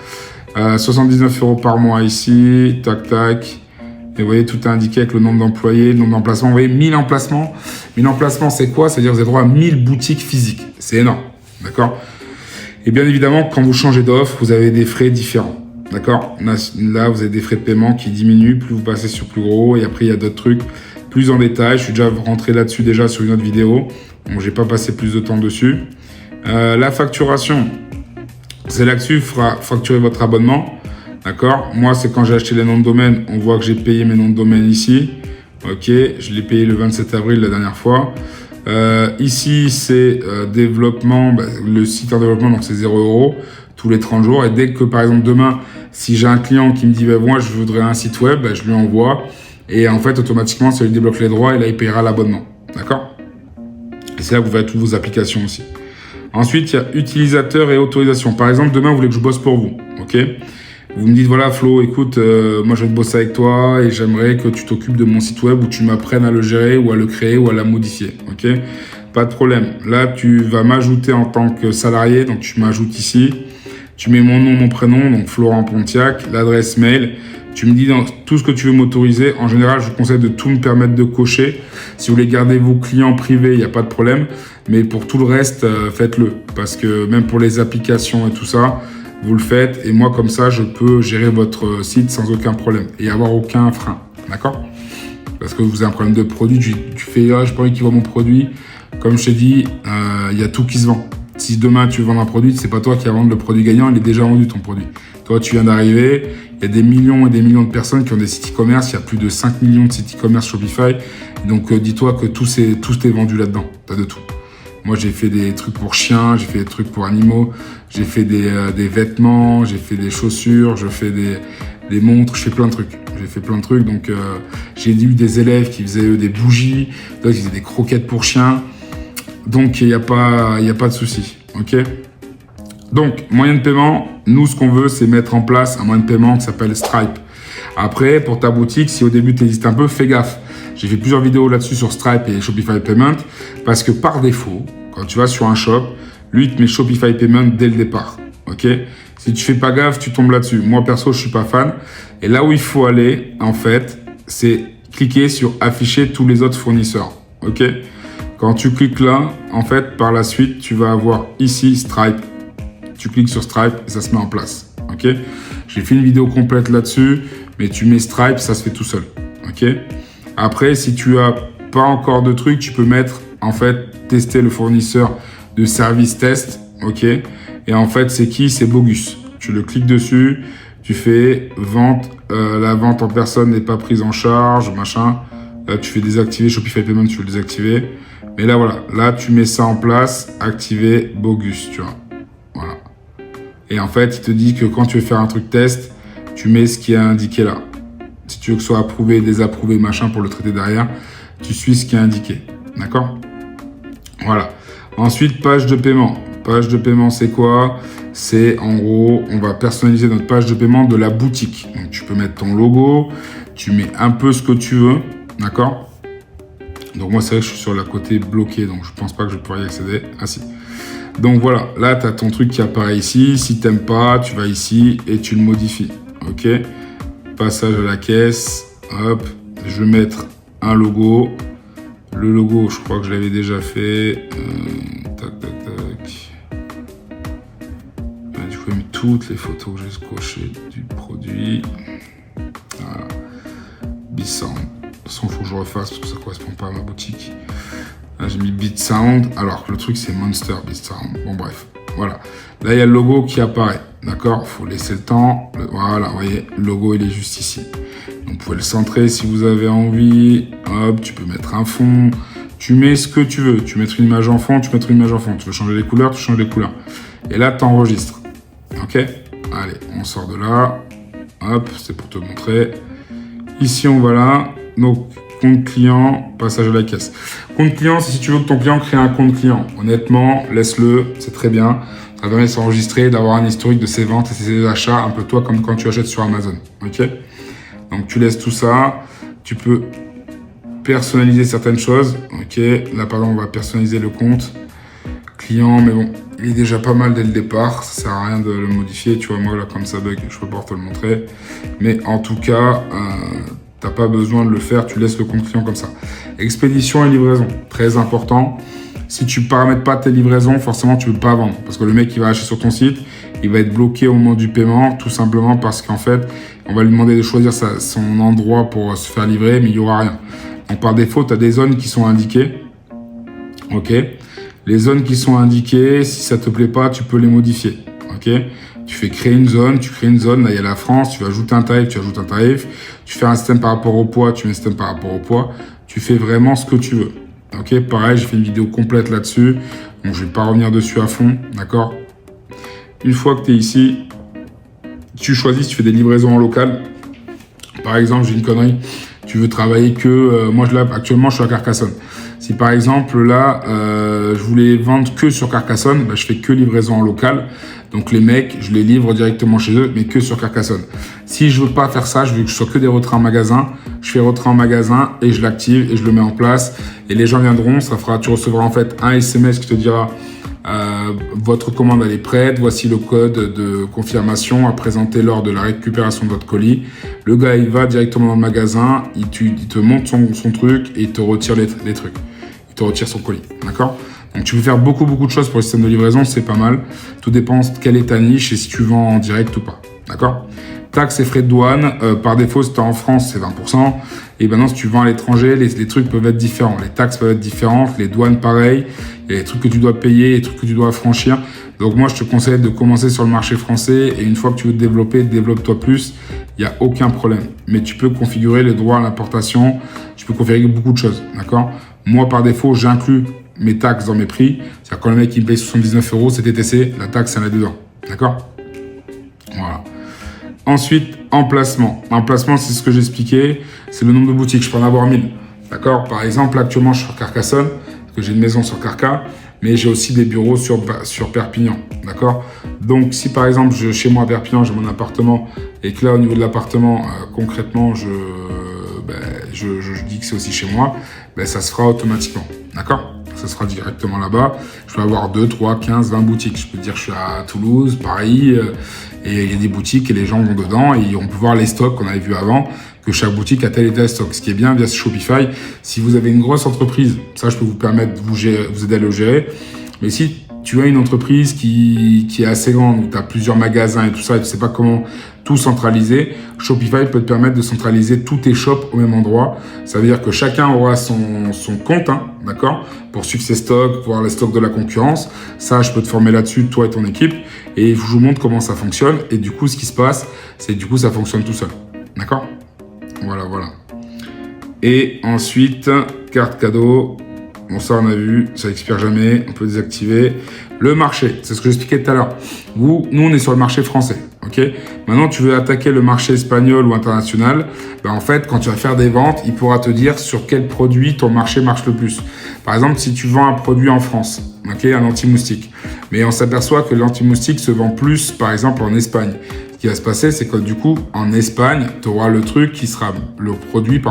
79 € par mois ici. Tac, tac. Et vous voyez, tout est indiqué avec le nombre d'employés, le nombre d'emplacements. Vous voyez, 1000 emplacements. 1000 emplacements, c'est quoi ? C'est-à-dire que vous avez droit à 1000 boutiques physiques. C'est énorme. D'accord ? Et bien évidemment, quand vous changez d'offre, vous avez des frais différents. D'accord ? Là, vous avez des frais de paiement qui diminuent, plus vous passez sur plus gros. Et après, il y a d'autres trucs plus en détail. Je suis déjà rentré là-dessus déjà sur une autre vidéo. Donc, je n'ai pas passé plus de temps dessus. La facturation, c'est là-dessus, il faudra facturer votre abonnement. D'accord ? Moi, c'est quand j'ai acheté les noms de domaine. On voit que j'ai payé mes noms de domaine ici. Ok, je l'ai payé le 27 avril la dernière fois. Ici, c'est développement. Le site en développement, donc c'est 0 € tous les 30 jours. Et dès que, par exemple, demain, si j'ai un client qui me dit moi, je voudrais un site web, je lui envoie. Et en fait, automatiquement, ça lui débloque les droits et là, il payera l'abonnement. D'accord ? Et c'est là que vous verrez toutes vos applications aussi. Ensuite, il y a utilisateur et autorisation. Par exemple, demain, vous voulez que je bosse pour vous. Ok ? Vous me dites, voilà, Flo, écoute, moi, je vais bosser avec toi et j'aimerais que tu t'occupes de mon site web ou tu m'apprennes à le gérer ou à le créer ou à la modifier. Ok ? Pas de problème. Là, tu vas m'ajouter en tant que salarié. Donc, tu m'ajoutes ici. Tu mets mon nom, mon prénom, donc Florent Pontiac, l'adresse mail. Tu me dis dans tout ce que tu veux m'autoriser. En général, je vous conseille de tout me permettre de cocher. Si vous voulez garder vos clients privés, il n'y a pas de problème. Mais pour tout le reste, faites-le. Parce que même pour les applications et tout ça, vous le faites. Et moi, comme ça, je peux gérer votre site sans aucun problème et avoir aucun frein. D'accord ? Parce que vous avez un problème de produit, tu fais, ah, j'ai pas envie qu'ils voient mon produit. Comme je t'ai dit, il y a tout qui se vend. Si demain tu veux vendre un produit, c'est pas toi qui vas vendre le produit gagnant, il est déjà vendu ton produit. Toi, tu viens d'arriver, il y a des millions et des millions de personnes qui ont des sites e-commerce, il y a plus de 5 millions de sites e-commerce Shopify. Donc dis-toi que tout est vendu là-dedans, t'as de tout. Moi, j'ai fait des trucs pour chiens, j'ai fait des trucs pour animaux, j'ai fait des vêtements, j'ai fait des chaussures, je fais des montres, je fais plein de trucs. J'ai fait plein de trucs, donc j'ai eu des élèves qui faisaient eux, des bougies, d'autres qui faisaient des croquettes pour chiens. Donc, il n'y a pas de souci, ok? Donc, moyen de paiement, nous, ce qu'on veut, c'est mettre en place un moyen de paiement qui s'appelle Stripe. Après, pour ta boutique, si au début, tu hésites un peu, fais gaffe. J'ai fait plusieurs vidéos là-dessus sur Stripe et Shopify Payment parce que par défaut, quand tu vas sur un shop, lui, il te met Shopify Payment dès le départ, ok? Si tu fais pas gaffe, tu tombes là-dessus. Moi, perso, je suis pas fan. Et là où il faut aller, en fait, c'est cliquer sur afficher tous les autres fournisseurs, ok? Quand tu cliques là, en fait, par la suite, tu vas avoir ici Stripe. Tu cliques sur Stripe et ça se met en place, ok? J'ai fait une vidéo complète là-dessus, mais tu mets Stripe, ça se fait tout seul, ok? Après, si tu as pas encore de trucs, tu peux mettre, en fait, tester le fournisseur de service test, ok? Et en fait, c'est qui? C'est Bogus. Tu le cliques dessus, tu fais vente, la vente en personne n'est pas prise en charge, machin. Là, tu fais désactiver Shopify Payment, tu veux le désactiver. Mais là, voilà. Là, tu mets ça en place, activer Bogus, tu vois. Voilà. Et en fait, il te dit que quand tu veux faire un truc test, tu mets ce qui est indiqué là. Si tu veux que ce soit approuvé, désapprouvé, machin, pour le traiter derrière, tu suis ce qui est indiqué. D'accord? Voilà. Ensuite, page de paiement. Page de paiement, c'est quoi? C'est en gros, on va personnaliser notre page de paiement de la boutique. Donc, tu peux mettre ton logo, tu mets un peu ce que tu veux. D'accord? Donc, moi, c'est vrai que je suis sur le côté bloqué, donc je pense pas que je pourrais y accéder. Ah si. Donc, voilà. Là, tu as ton truc qui apparaît ici. Si tu n'aimes pas, tu vas ici et tu le modifies. OK? Passage à la caisse. Hop. Je vais mettre un logo. Le logo, je crois que je l'avais déjà fait. Tac, tac, tac. Du coup, j'ai mis toutes les photos que j'ai scotchées du produit. Voilà. Bitsound. De toute façon, il faut que je refasse parce que ça ne correspond pas à ma boutique. Là, j'ai mis Bitsound, alors que le truc, c'est Monster Bitsound. Bon, bref. Voilà. Là, il y a le logo qui apparaît. D'accord? Il faut laisser le temps. Voilà, vous voyez, le logo, il est juste ici. Donc, vous pouvez le centrer si vous avez envie. Hop, tu peux mettre un fond. Tu mets ce que tu veux. Tu veux mettre une image en fond, tu mets une image en fond. Tu veux changer les couleurs, tu changes les couleurs. Et là, tu enregistres. OK? Allez, on sort de là. Hop, c'est pour te montrer. Ici, on va là. Donc, compte client, passage à la caisse. Compte client, c'est si tu veux que ton client crée un compte client. Honnêtement, laisse-le, c'est très bien. Ça permet de s'enregistrer, d'avoir un historique de ses ventes et ses achats, un peu toi comme quand tu achètes sur Amazon. OK? Donc, tu laisses tout ça. Tu peux personnaliser certaines choses. OK? Là, par exemple, on va personnaliser le compte client, mais bon, il est déjà pas mal dès le départ. Ça sert à rien de le modifier. Tu vois, moi, là, comme ça bug, je peux pas te le montrer. Mais en tout cas, t'as pas besoin de le faire, tu laisses le compte client comme ça. Expédition et livraison, très important. Si tu paramètres pas tes livraisons, forcément tu peux pas vendre. Parce que le mec qui va acheter sur ton site, il va être bloqué au moment du paiement, tout simplement parce qu'en fait, on va lui demander de choisir son endroit pour se faire livrer, mais il n'y aura rien. Donc par défaut, tu as des zones qui sont indiquées. OK? Les zones qui sont indiquées, si ça te plaît pas, tu peux les modifier. OK? Tu fais créer une zone, tu crées une zone, là il y a la France, tu vas ajouter un tarif, tu ajoutes un tarif, tu fais un système par rapport au poids, tu mets un système par rapport au poids, tu fais vraiment ce que tu veux. Ok, pareil, j'ai fait une vidéo complète là-dessus, donc je vais pas revenir dessus à fond, d'accord? Une fois que tu es ici, tu choisis, tu fais des livraisons en local. Par exemple, j'ai une connerie, tu veux travailler que, moi actuellement je suis à Carcassonne. Si par exemple là, je voulais vendre que sur Carcassonne, je fais que livraison en local. Donc les mecs, je les livre directement chez eux, mais que sur Carcassonne. Si je veux pas faire ça, je veux que ce soit que des retraits en magasin, je fais retrait en magasin et je l'active et je le mets en place. Et les gens viendront, tu recevras en fait un SMS qui te dira votre commande elle est prête, voici le code de confirmation à présenter lors de la récupération de votre colis. Le gars il va directement dans le magasin, il te montre son truc et il te retire les trucs. Il te retire son colis, d'accord? Donc tu peux faire beaucoup de choses pour le système de livraison, c'est pas mal. Tout dépend de quelle est ta niche et si tu vends en direct ou pas, d'accord? Taxes et frais de douane, par défaut, si tu es en France, c'est 20%. Et maintenant, si tu vends à l'étranger, les trucs peuvent être différents. Les taxes peuvent être différentes, les douanes, pareil. Il y a les trucs que tu dois payer, les trucs que tu dois franchir. Donc moi, je te conseille de commencer sur le marché français. Et une fois que tu veux te développer, développe-toi plus. Il n'y a aucun problème. Mais tu peux configurer les droits à l'importation. Tu peux configurer beaucoup de choses, d'accord? Moi, par défaut, j'inclus mes taxes dans mes prix. C'est-à-dire quand le mec il me paye 79 €, c'est TTC, la taxe, elle est dedans, d'accord? Voilà. Ensuite, emplacement. Emplacement, c'est ce que j'expliquais, c'est le nombre de boutiques. Je peux en avoir 1000. D'accord? Par exemple, actuellement, je suis sur Carcassonne, parce que j'ai une maison sur Carca, mais j'ai aussi des bureaux sur Perpignan. D'accord? Donc, si par exemple, chez moi à Perpignan, j'ai mon appartement, et que là, au niveau de l'appartement, concrètement, je dis que c'est aussi chez moi, ça se fera automatiquement. D'accord? Ça sera directement là-bas. Je peux avoir 2, 3, 15, 20 boutiques. Je peux dire que je suis à Toulouse, Paris, et il y a des boutiques et les gens vont dedans et on peut voir les stocks qu'on avait vu avant, que chaque boutique a tel et tel stock. Ce qui est bien via Shopify, si vous avez une grosse entreprise, ça je peux vous permettre de vous aider à le gérer. Mais si tu as une entreprise qui est assez grande, où tu as plusieurs magasins et tout ça, et tu ne sais pas comment tout centraliser, Shopify peut te permettre de centraliser tous tes shops au même endroit. Ça veut dire que chacun aura son compte, hein, d'accord, pour suivre ses stocks, pour voir les stocks de la concurrence. Ça, je peux te former là-dessus, toi et ton équipe. Et je vous montre comment ça fonctionne. Et du coup, ce qui se passe, c'est que du coup, ça fonctionne tout seul. D'accord? Voilà. Et ensuite, carte cadeau. Bon, ça, on a vu, ça expire jamais, on peut désactiver. Le marché, c'est ce que j'expliquais tout à l'heure. Nous, on est sur le marché français, ok? Maintenant, tu veux attaquer le marché espagnol ou international. En fait, quand tu vas faire des ventes, il pourra te dire sur quel produit ton marché marche le plus. Par exemple, si tu vends un produit en France, ok, un anti-moustique, mais on s'aperçoit que l'anti-moustique se vend plus, par exemple, en Espagne. Ce qui va se passer, c'est que du coup, en Espagne, tu auras le produit,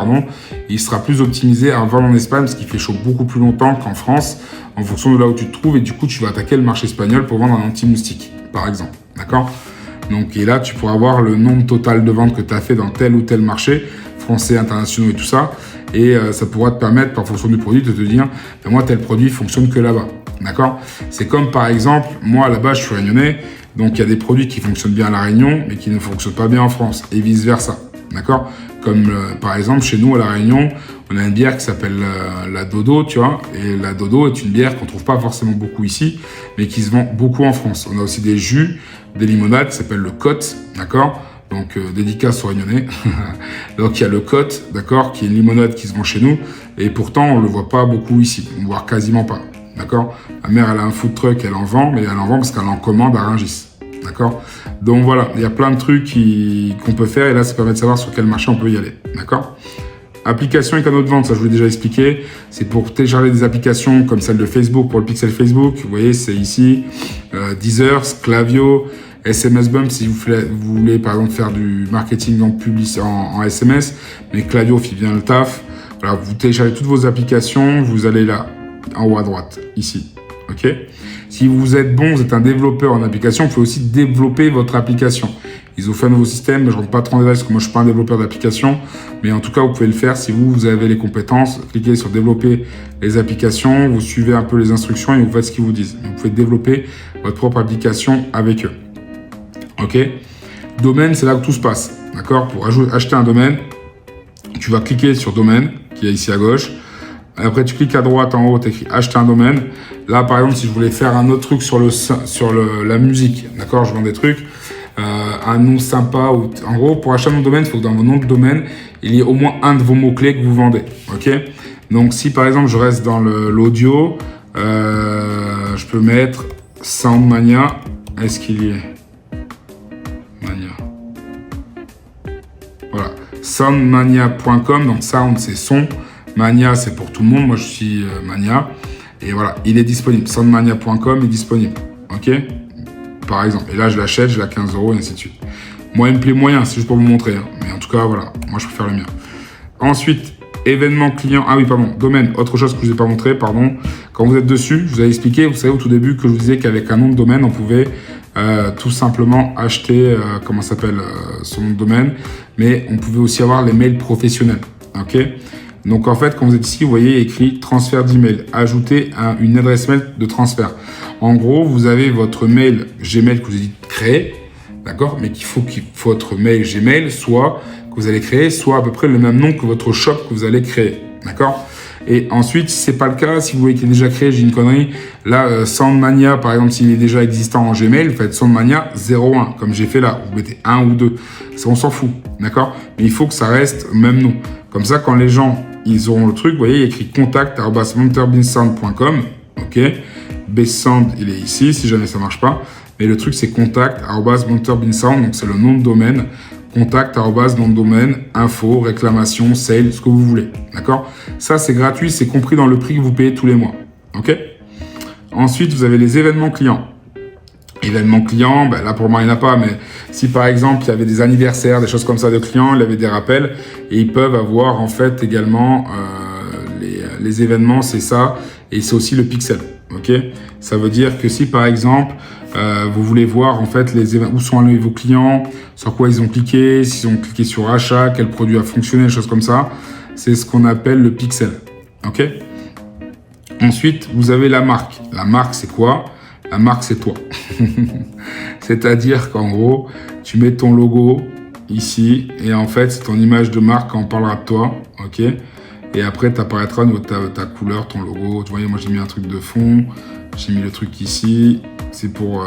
il sera plus optimisé à vendre en Espagne parce qu'il fait chaud beaucoup plus longtemps qu'en France, en fonction de là où tu te trouves. Et du coup, tu vas attaquer le marché espagnol pour vendre un anti-moustique, par exemple. D'accord? Donc, et là, tu pourras voir le nombre total de ventes que tu as fait dans tel ou tel marché, français, internationaux et tout ça. Et ça pourra te permettre, en fonction du produit, de te dire, moi, tel produit fonctionne que là-bas. D'accord? C'est comme, par exemple, moi, là-bas, je suis réunionnais. Donc, il y a des produits qui fonctionnent bien à La Réunion, mais qui ne fonctionnent pas bien en France, et vice-versa. D'accord? Comme, par exemple, chez nous, à La Réunion, on a une bière qui s'appelle la Dodo, tu vois. Et la Dodo est une bière qu'on trouve pas forcément beaucoup ici, mais qui se vend beaucoup en France. On a aussi des jus, des limonades qui s'appellent le Cote, d'accord? Donc, dédicace aux Réunionnais. Donc, il y a le Cote, d'accord, qui est une limonade qui se vend chez nous. Et pourtant, on le voit pas beaucoup ici, voire quasiment pas. D'accord? Ma mère, elle a un food truck, elle en vend, mais elle en vend parce qu'elle en commande à Rungis. D'accord? Donc voilà, il y a plein de trucs qu'on peut faire et là, ça permet de savoir sur quel marché on peut y aller. D'accord? Applications et canaux de vente, ça je vous l'ai déjà expliqué. C'est pour télécharger des applications comme celle de Facebook pour le pixel Facebook. Vous voyez, c'est ici. Deezer, Klaviyo, SMS Bump si vous voulez par exemple faire du marketing en SMS. Mais Klaviyo fait bien le taf. Voilà, vous téléchargez toutes vos applications, vous allez là. En haut à droite, ici. Ok? Si vous êtes bon, vous êtes un développeur en application, vous pouvez aussi développer votre application. Ils ont fait un nouveau système, mais je ne rentre pas trop en détail parce que moi je ne suis pas un développeur d'application. Mais en tout cas, vous pouvez le faire si vous avez les compétences. Cliquez sur développer les applications, vous suivez un peu les instructions et vous faites ce qu'ils vous disent. Vous pouvez développer votre propre application avec eux. Ok? Domaine, c'est là que tout se passe. D'accord? Pour acheter un domaine, tu vas cliquer sur domaine, qui est ici à gauche. Après, tu cliques à droite en haut, tu écris acheter un domaine. Là, par exemple, si je voulais faire un autre truc sur la musique, d'accord, je vends des trucs, un nom sympa. En gros, pour acheter un nom de domaine, il faut que dans vos noms de domaine, il y ait au moins un de vos mots-clés que vous vendez. Ok? Donc, si par exemple, je reste dans l'audio, je peux mettre Soundmania. Est-ce qu'il y est? Mania. Voilà. Soundmania.com. Donc, sound, c'est son. Mania, c'est pour tout le monde. Moi, je suis Mania. Et voilà, il est disponible. Soundmania.com est disponible. OK? Par exemple. Et là, je l'achète, je l'ai à 15 € et ainsi de suite. Moi, il me plaît moyen. C'est juste pour vous montrer. Hein. Mais en tout cas, voilà. Moi, je préfère le mien. Ensuite, événement client. Ah oui, pardon. Domaine. Autre chose que je ne vous ai pas montré. Pardon. Quand vous êtes dessus, je vous avais expliqué, vous savez, au tout début, que je vous disais qu'avec un nom de domaine, on pouvait tout simplement acheter, son nom de domaine. Mais on pouvait aussi avoir les mails professionnels. OK? Donc en fait, quand vous êtes ici, vous voyez écrit transfert d'email, ajouter une adresse mail de transfert. En gros, vous avez votre mail Gmail que vous avez dit créer d'accord? Mais qu'il faut que votre mail Gmail soit, que vous allez créer, soit à peu près le même nom que votre shop que vous allez créer, d'accord? Et ensuite, si c'est pas le cas, si vous voyez qu'il est déjà créé, j'ai une connerie, là, Soundmania, par exemple, s'il est déjà existant en Gmail, vous faites Soundmania 01, comme j'ai fait là, vous mettez 1 ou 2, ça, on s'en fout, d'accord? Mais il faut que ça reste le même nom. Comme ça, quand les gens, ils auront le truc, vous voyez, il y a écrit contact@monterbeansound.com, ok? Bsound, il est ici, si jamais ça marche pas. Mais le truc, c'est contact@monterbeansound, donc c'est le nom de domaine. Contact nom de domaine, info, réclamation, sale, ce que vous voulez. D'accord? Ça, c'est gratuit, c'est compris dans le prix que vous payez tous les mois. OK? Ensuite, vous avez les événements clients. Événements clients, ben là pour moi il n'y en a pas, mais si par exemple il y avait des anniversaires, des choses comme ça de clients, il y avait des rappels, et ils peuvent avoir en fait également les événements, c'est ça, et c'est aussi le pixel. Ok, ça veut dire que si par exemple vous voulez voir en fait où sont allés vos clients, sur quoi ils ont cliqué, s'ils ont cliqué sur achat, quel produit a fonctionné, des choses comme ça, c'est ce qu'on appelle le pixel. Ok. Ensuite, vous avez la marque. La marque, c'est quoi? La marque, c'est toi. C'est-à-dire qu'en gros, tu mets ton logo ici et en fait, c'est ton image de marque quand on parlera de toi. Ok. Et après, tu apparaîtras au niveau de ta couleur, ton logo. Tu vois, moi, j'ai mis un truc de fond. J'ai mis le truc ici. C'est pour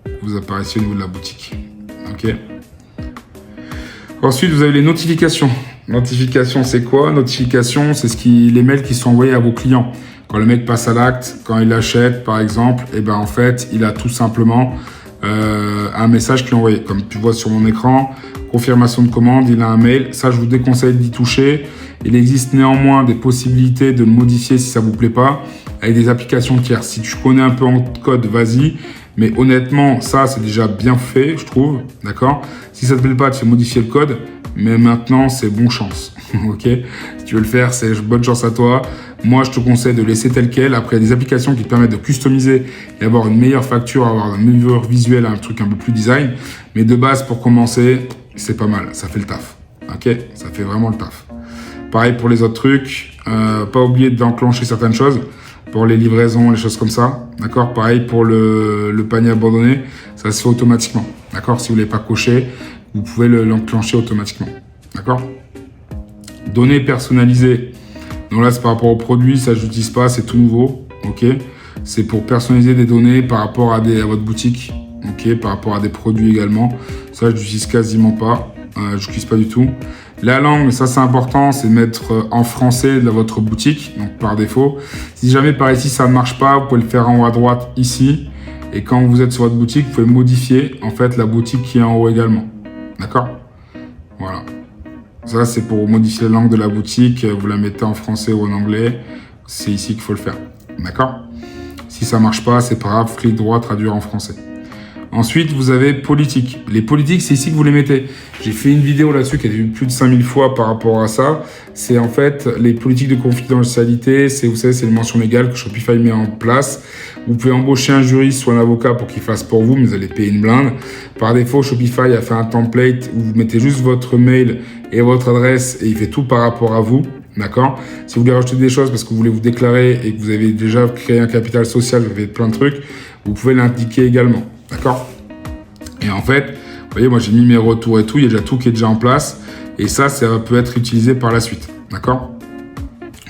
que vous apparaissiez au niveau de la boutique. Ok. Ensuite, vous avez les notifications. Notification, c'est quoi? Notification, c'est les mails qui sont envoyés à vos clients. Quand le mec passe à l'acte, quand il achète, par exemple, et ben en fait, il a tout simplement un message qui est envoyé. Comme tu vois sur mon écran, confirmation de commande, il a un mail. Ça, je vous déconseille d'y toucher. Il existe néanmoins des possibilités de le modifier si ça vous plaît pas, avec des applications tierces. Si tu connais un peu en code, vas-y. Mais honnêtement, ça, c'est déjà bien fait, je trouve. D'accord? Si ça te plaît pas, tu fais modifier le code. Mais maintenant, c'est bonne chance. Ok? Si tu veux le faire, c'est bonne chance à toi. Moi, je te conseille de laisser tel quel. Après, il y a des applications qui te permettent de customiser et avoir une meilleure facture, avoir un meilleur visuel, un truc un peu plus design. Mais de base, pour commencer, c'est pas mal. Ça fait le taf. Ok? Ça fait vraiment le taf. Pareil pour les autres trucs. Pas oublier d'enclencher certaines choses. Pour les livraisons, les choses comme ça. D'accord? Pareil pour le panier abandonné. Ça se fait automatiquement. D'accord? Si vous ne l'avez pas coché, vous pouvez l'enclencher automatiquement. D'accord? Données personnalisées. Donc là, c'est par rapport aux produits. Ça, je n'utilise pas. C'est tout nouveau. OK? C'est pour personnaliser des données par rapport à votre boutique. OK? Par rapport à des produits également. Ça, je n'utilise quasiment pas. Je n'utilise pas du tout. La langue, ça c'est important, c'est mettre en français de votre boutique, donc par défaut. Si jamais par ici ça ne marche pas, vous pouvez le faire en haut à droite ici. Et quand vous êtes sur votre boutique, vous pouvez modifier en fait la boutique qui est en haut également. D'accord? Voilà. Ça c'est pour modifier la langue de la boutique. Vous la mettez en français ou en anglais. C'est ici qu'il faut le faire. D'accord? Si ça ne marche pas, c'est pas grave, clic droit, traduire en français. Ensuite, vous avez politique. Les politiques, c'est ici que vous les mettez. J'ai fait une vidéo là-dessus qui a été vue plus de 5000 fois par rapport à ça. C'est en fait les politiques de confidentialité. Vous savez, c'est les mentions légales que Shopify met en place. Vous pouvez embaucher un juriste ou un avocat pour qu'il fasse pour vous, mais vous allez payer une blinde. Par défaut, Shopify a fait un template où vous mettez juste votre mail et votre adresse et il fait tout par rapport à vous. D'accord? Si vous voulez rajouter des choses parce que vous voulez vous déclarer et que vous avez déjà créé un capital social, vous avez plein de trucs, vous pouvez l'indiquer également. D'accord? Et en fait, vous voyez, moi j'ai mis mes retours et tout, il y a déjà tout qui est déjà en place. Et ça peut être utilisé par la suite. D'accord?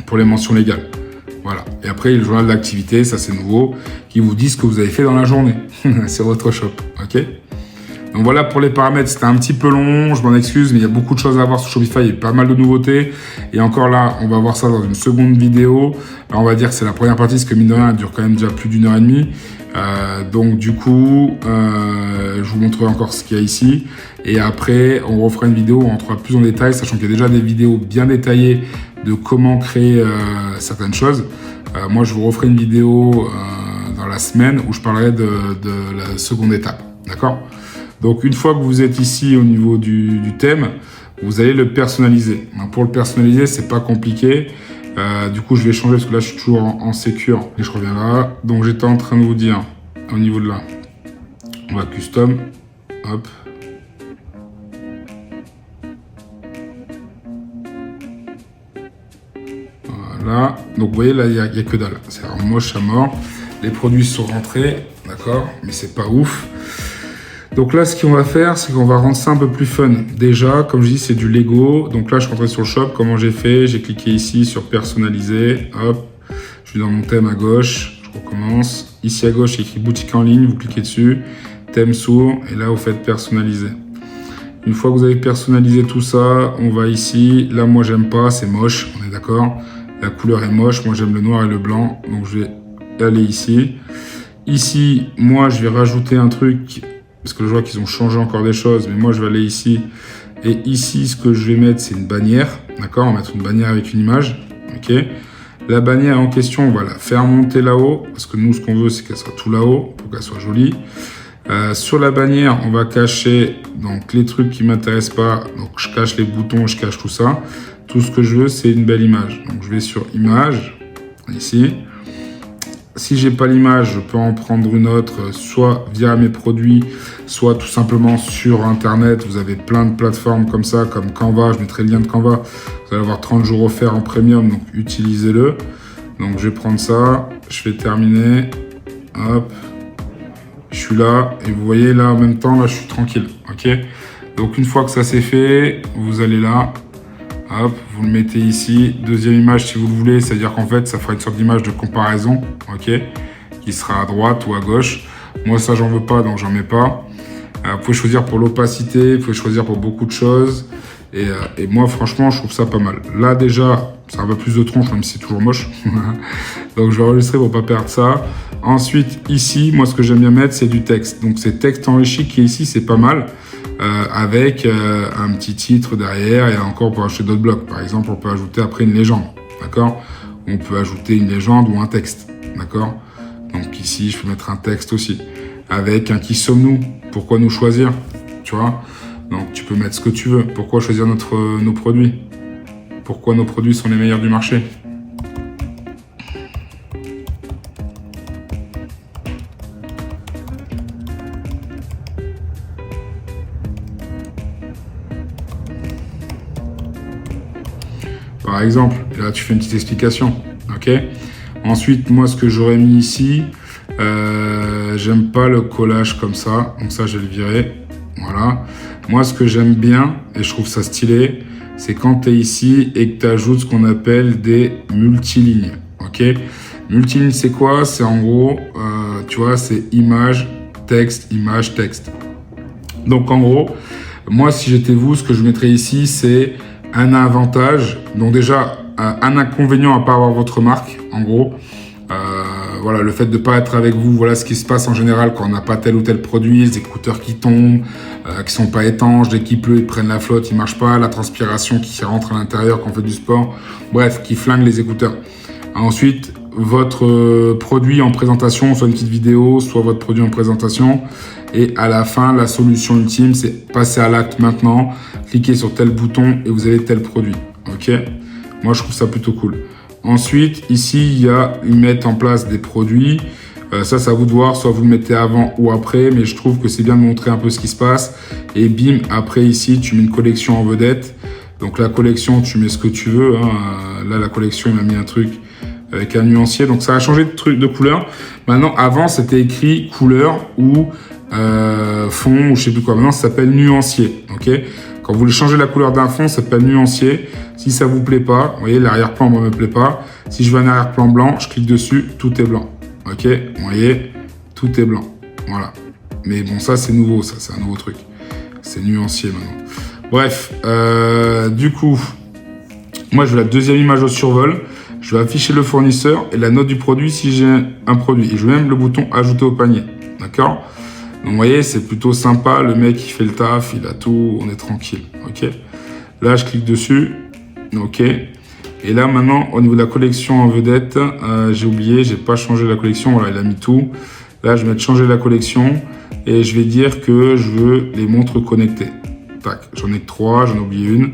Pour les mentions légales. Voilà. Et après, il y a le journal d'activité, ça c'est nouveau, qui vous dit ce que vous avez fait dans la journée sur votre shop. Ok? Donc voilà pour les paramètres, c'était un petit peu long, je m'en excuse, mais il y a beaucoup de choses à voir sur Shopify, il y a pas mal de nouveautés. Et encore là, on va voir ça dans une seconde vidéo. Là, on va dire que c'est la première partie, parce que mine de rien, elle dure quand même déjà plus d'1 heure et demie. Donc du coup, je vous montrerai encore ce qu'il y a ici. Et après, on refera une vidéo où on entrera plus en détail, sachant qu'il y a déjà des vidéos bien détaillées de comment créer certaines choses. Moi, je vous referai une vidéo dans la semaine où je parlerai de la seconde étape. D'accord? Donc une fois que vous êtes ici au niveau du thème, vous allez le personnaliser. Donc, pour le personnaliser, c'est pas compliqué. Du coup, je vais changer parce que là, je suis toujours en sécure et je reviens là. Donc, j'étais en train de vous dire au niveau de là, on va custom, hop. Voilà. Donc, vous voyez là, il y a que dalle. C'est moche à mort. Les produits sont rentrés, d'accord, mais c'est pas ouf. Donc là, ce qu'on va faire, c'est qu'on va rendre ça un peu plus fun. Déjà, comme je dis, c'est du Lego. Donc là, je suis rentré sur le shop. Comment j'ai fait? J'ai cliqué ici sur personnaliser. Hop, je suis dans mon thème à gauche. Je recommence. Ici à gauche, il y a écrit boutique en ligne. Vous cliquez dessus. Thème sourd. Et là, vous faites personnaliser. Une fois que vous avez personnalisé tout ça, on va ici. Là, moi, j'aime pas. C'est moche. On est d'accord? La couleur est moche. Moi, j'aime le noir et le blanc. Donc, je vais aller ici. Ici, moi, je vais rajouter un truc. Parce que je vois qu'ils ont changé encore des choses, mais moi je vais aller ici. Et ici, ce que je vais mettre, c'est une bannière. D'accord? On va mettre une bannière avec une image. Ok? La bannière en question, on va la faire monter là-haut. Parce que nous, ce qu'on veut, c'est qu'elle soit tout là-haut, pour qu'elle soit jolie. Sur la bannière, on va cacher donc, les trucs qui ne m'intéressent pas. Donc je cache les boutons, je cache tout ça. Tout ce que je veux, c'est une belle image. Donc je vais sur image, ici. Si j'ai pas l'image, je peux en prendre une autre, soit via mes produits, soit tout simplement sur Internet. Vous avez plein de plateformes comme ça, comme Canva. Je mettrai le lien de Canva. Vous allez avoir 30 jours offerts en premium, donc utilisez-le. Donc je vais prendre ça, je vais terminer. Hop, je suis là et vous voyez là en même temps, là je suis tranquille. Ok. Donc une fois que ça c'est fait, vous allez là. Hop, vous le mettez ici. Deuxième image si vous le voulez, c'est-à-dire qu'en fait, ça fera une sorte d'image de comparaison, ok, qui sera à droite ou à gauche. Moi, ça, j'en veux pas, donc j'en mets pas. Vous pouvez choisir pour l'opacité, vous pouvez choisir pour beaucoup de choses. Et moi, franchement, je trouve ça pas mal. Là, déjà, c'est un peu plus de tronche, même si c'est toujours moche. Donc, je vais enregistrer pour pas perdre ça. Ensuite, ici, moi, ce que j'aime bien mettre, c'est du texte. Donc, c'est texte enrichi qui est ici, c'est pas mal. Avec un petit titre derrière et encore on peut ajouter d'autres blocs. Par exemple, on peut ajouter après une légende, d'accord? On peut ajouter une légende ou un texte, d'accord? Donc ici, je peux mettre un texte aussi avec un qui sommes-nous? Pourquoi nous choisir? Tu vois? Donc tu peux mettre ce que tu veux. Pourquoi choisir nos produits? Pourquoi nos produits sont les meilleurs du marché? Par exemple, là tu fais une petite explication, ok? Ensuite, moi ce que j'aurais mis ici, j'aime pas le collage comme ça, donc ça je vais le virer, voilà. Moi ce que j'aime bien, et je trouve ça stylé, c'est quand tu es ici et que tu ajoutes ce qu'on appelle des multilignes, ok? Multilignes c'est quoi? C'est en gros, tu vois, c'est image, texte, image, texte. Donc en gros, moi si j'étais vous, ce que je mettrais ici, c'est un avantage, donc déjà un inconvénient à pas avoir votre marque, en gros. Voilà, le fait de ne pas être avec vous, voilà ce qui se passe en général quand on n'a pas tel ou tel produit, les écouteurs qui tombent, qui sont pas étanches, dès qu'il pleut, ils prennent la flotte, ils marchent pas, la transpiration qui rentre à l'intérieur quand on fait du sport, bref, qui flingue les écouteurs. Ensuite, votre produit en présentation, soit une petite vidéo, soit votre produit en présentation. Et à la fin, la solution ultime, c'est passer à l'acte maintenant, cliquez sur tel bouton et vous avez tel produit. Ok? Moi, je trouve ça plutôt cool. Ensuite, ici, ils mettent en place des produits. Ça, c'est à vous de voir. Soit vous le mettez avant ou après, mais je trouve que c'est bien de montrer un peu ce qui se passe. Et bim, après ici, tu mets une collection en vedette. Donc la collection, tu mets ce que tu veux. Hein. Là, la collection, il m'a mis un truc avec un nuancier. Donc ça a changé de couleur. Maintenant, avant, c'était écrit couleur ou fond ou je sais plus quoi. Maintenant, ça s'appelle nuancier. Ok? Quand vous voulez changer la couleur d'un fond, ça s'appelle nuancier. Si ça vous plaît pas, vous voyez, l'arrière-plan moi me plaît pas. Si je veux un arrière-plan blanc, je clique dessus, tout est blanc. Ok? Vous voyez, tout est blanc. Voilà. Mais bon, ça c'est nouveau, ça c'est un nouveau truc. C'est nuancier maintenant. Bref, du coup, moi je veux la deuxième image au survol. Je vais afficher le fournisseur et la note du produit si j'ai un produit. Et je vais même le bouton ajouter au panier. D'accord? Donc vous voyez, c'est plutôt sympa. Le mec, il fait le taf, il a tout, on est tranquille. Ok? Là, je clique dessus. Ok. Et là, maintenant, au niveau de la collection en vedette, j'ai oublié, j'ai pas changé la collection. Voilà, il a mis tout. Là, je vais mettre changer la collection et je vais dire que je veux les montres connectées. Tac, j'en ai que 3, j'en ai oublié une.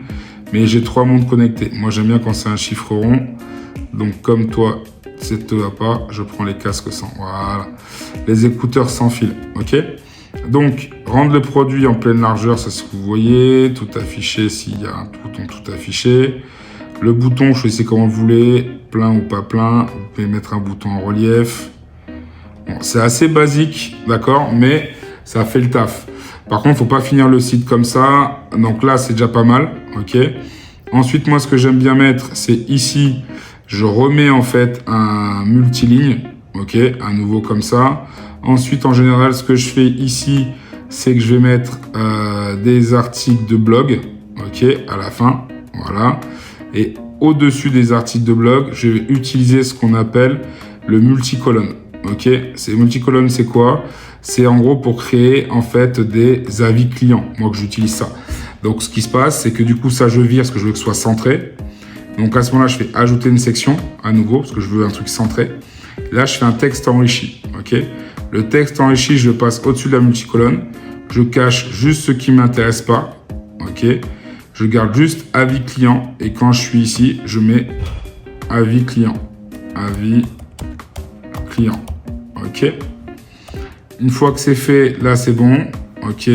Mais j'ai 3 montres connectées. Moi, j'aime bien quand c'est un chiffre rond. Donc, comme toi, ça ne te va pas, je prends les casques sans. Voilà. Les écouteurs sans fil. OK? Donc, rendre le produit en pleine largeur, c'est ce que vous voyez. Tout affiché s'il y a un bouton tout affiché. Le bouton, choisissez comment vous voulez. Plein ou pas plein. Vous pouvez mettre un bouton en relief. Bon, c'est assez basique, d'accord? Mais ça fait le taf. Par contre, faut pas finir le site comme ça. Donc là, c'est déjà pas mal, ok. Ensuite, moi, ce que j'aime bien mettre, c'est ici, je remets en fait un multiligne, ok, à nouveau comme ça. Ensuite, en général, ce que je fais ici, c'est que je vais mettre des articles de blog, ok, à la fin, voilà. Et au-dessus des articles de blog, je vais utiliser ce qu'on appelle le multicolonne, ok. C'est multicolonne, c'est quoi? C'est en gros pour créer en fait des avis clients, moi que j'utilise ça. Donc ce qui se passe, c'est que du coup ça je vire parce que je veux que ce soit centré. Donc à ce moment-là, je fais ajouter une section à nouveau parce que je veux un truc centré. Là, je fais un texte enrichi, ok. Le texte enrichi, je le passe au-dessus de la multicolonne. Je cache juste ce qui m'intéresse pas, ok. Je garde juste avis client et quand je suis ici, je mets avis client, ok. Une fois que c'est fait, là c'est bon, ok.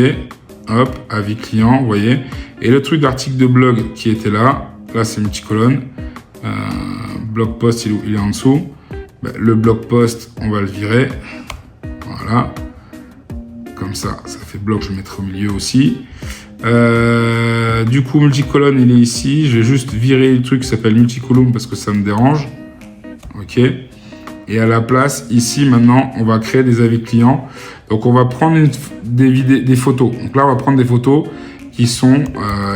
Hop, avis client, vous voyez. Et le truc d'article de blog qui était là, c'est multicolonne. Blog post, il est en dessous. Le blog post, on va le virer. Voilà. Comme ça fait blog, je le mettrai au milieu aussi. Du coup, multicolonne, il est ici. Je vais juste virer le truc qui s'appelle multicolumn parce que ça me dérange. Ok. Et à la place, ici, maintenant, on va créer des avis clients. Donc, on va prendre des photos. Donc là, on va prendre des photos qui sont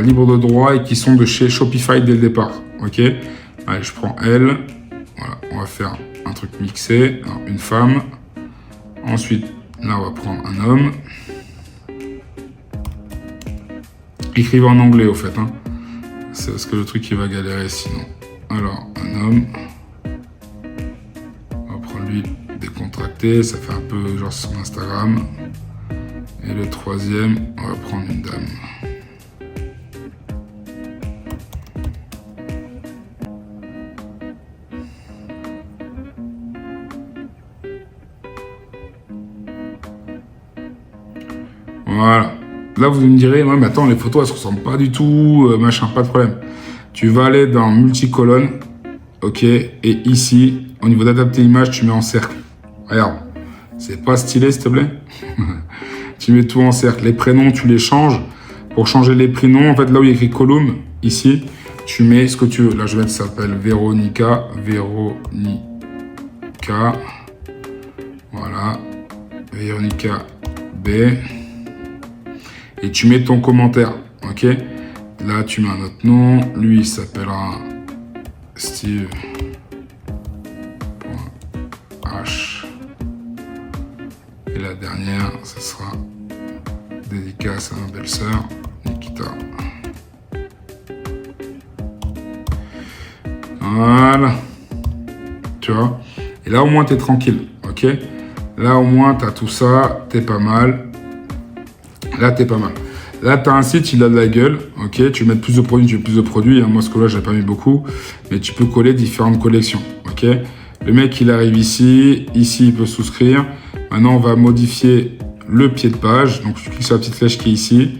libres de droit et qui sont de chez Shopify dès le départ. Ok. Allez, je prends elle. Voilà, on va faire un truc mixé. Alors, une femme. Ensuite, là, on va prendre un homme. Écrivez en anglais, au fait. Hein. C'est parce que le truc, il va galérer sinon. Alors, un homme. On va prendre lui décontracté. Ça fait un peu genre son Instagram. Et le troisième, on va prendre une dame. Voilà. Là, vous me direz, ouais, mais attends, les photos, elles se ressemblent pas du tout, machin, pas de problème. Tu vas aller dans multicolonne, ok, et ici, au niveau d'adapter image, tu mets en cercle. Regarde, c'est pas stylé, s'il te plaît. Tu mets tout en cercle. Les prénoms, tu les changes. Pour changer les prénoms, en fait, là où il y a écrit column, ici, tu mets ce que tu veux. Là, je vais mettre, ça s'appelle Véronica. Voilà. Véronica B. Et tu mets ton commentaire, ok. Là, tu mets un autre nom. Lui, il s'appellera Steve. H. Et la dernière, ce sera dédicace à ma belle-sœur, Nikita. Voilà. Tu vois. Et là, au moins, t'es tranquille, ok. Là, au moins, t'as tout ça, t'es pas mal. Là, t'es pas mal. Là, tu as un site, il a de la gueule. Ok, tu veux mettre plus de produits, tu veux plus de produits. Moi, ce que là, j'ai pas mis beaucoup. Mais tu peux coller différentes collections. Ok, le mec, il arrive ici. Ici, il peut souscrire. Maintenant, on va modifier le pied de page. Donc, je clique sur la petite flèche qui est ici.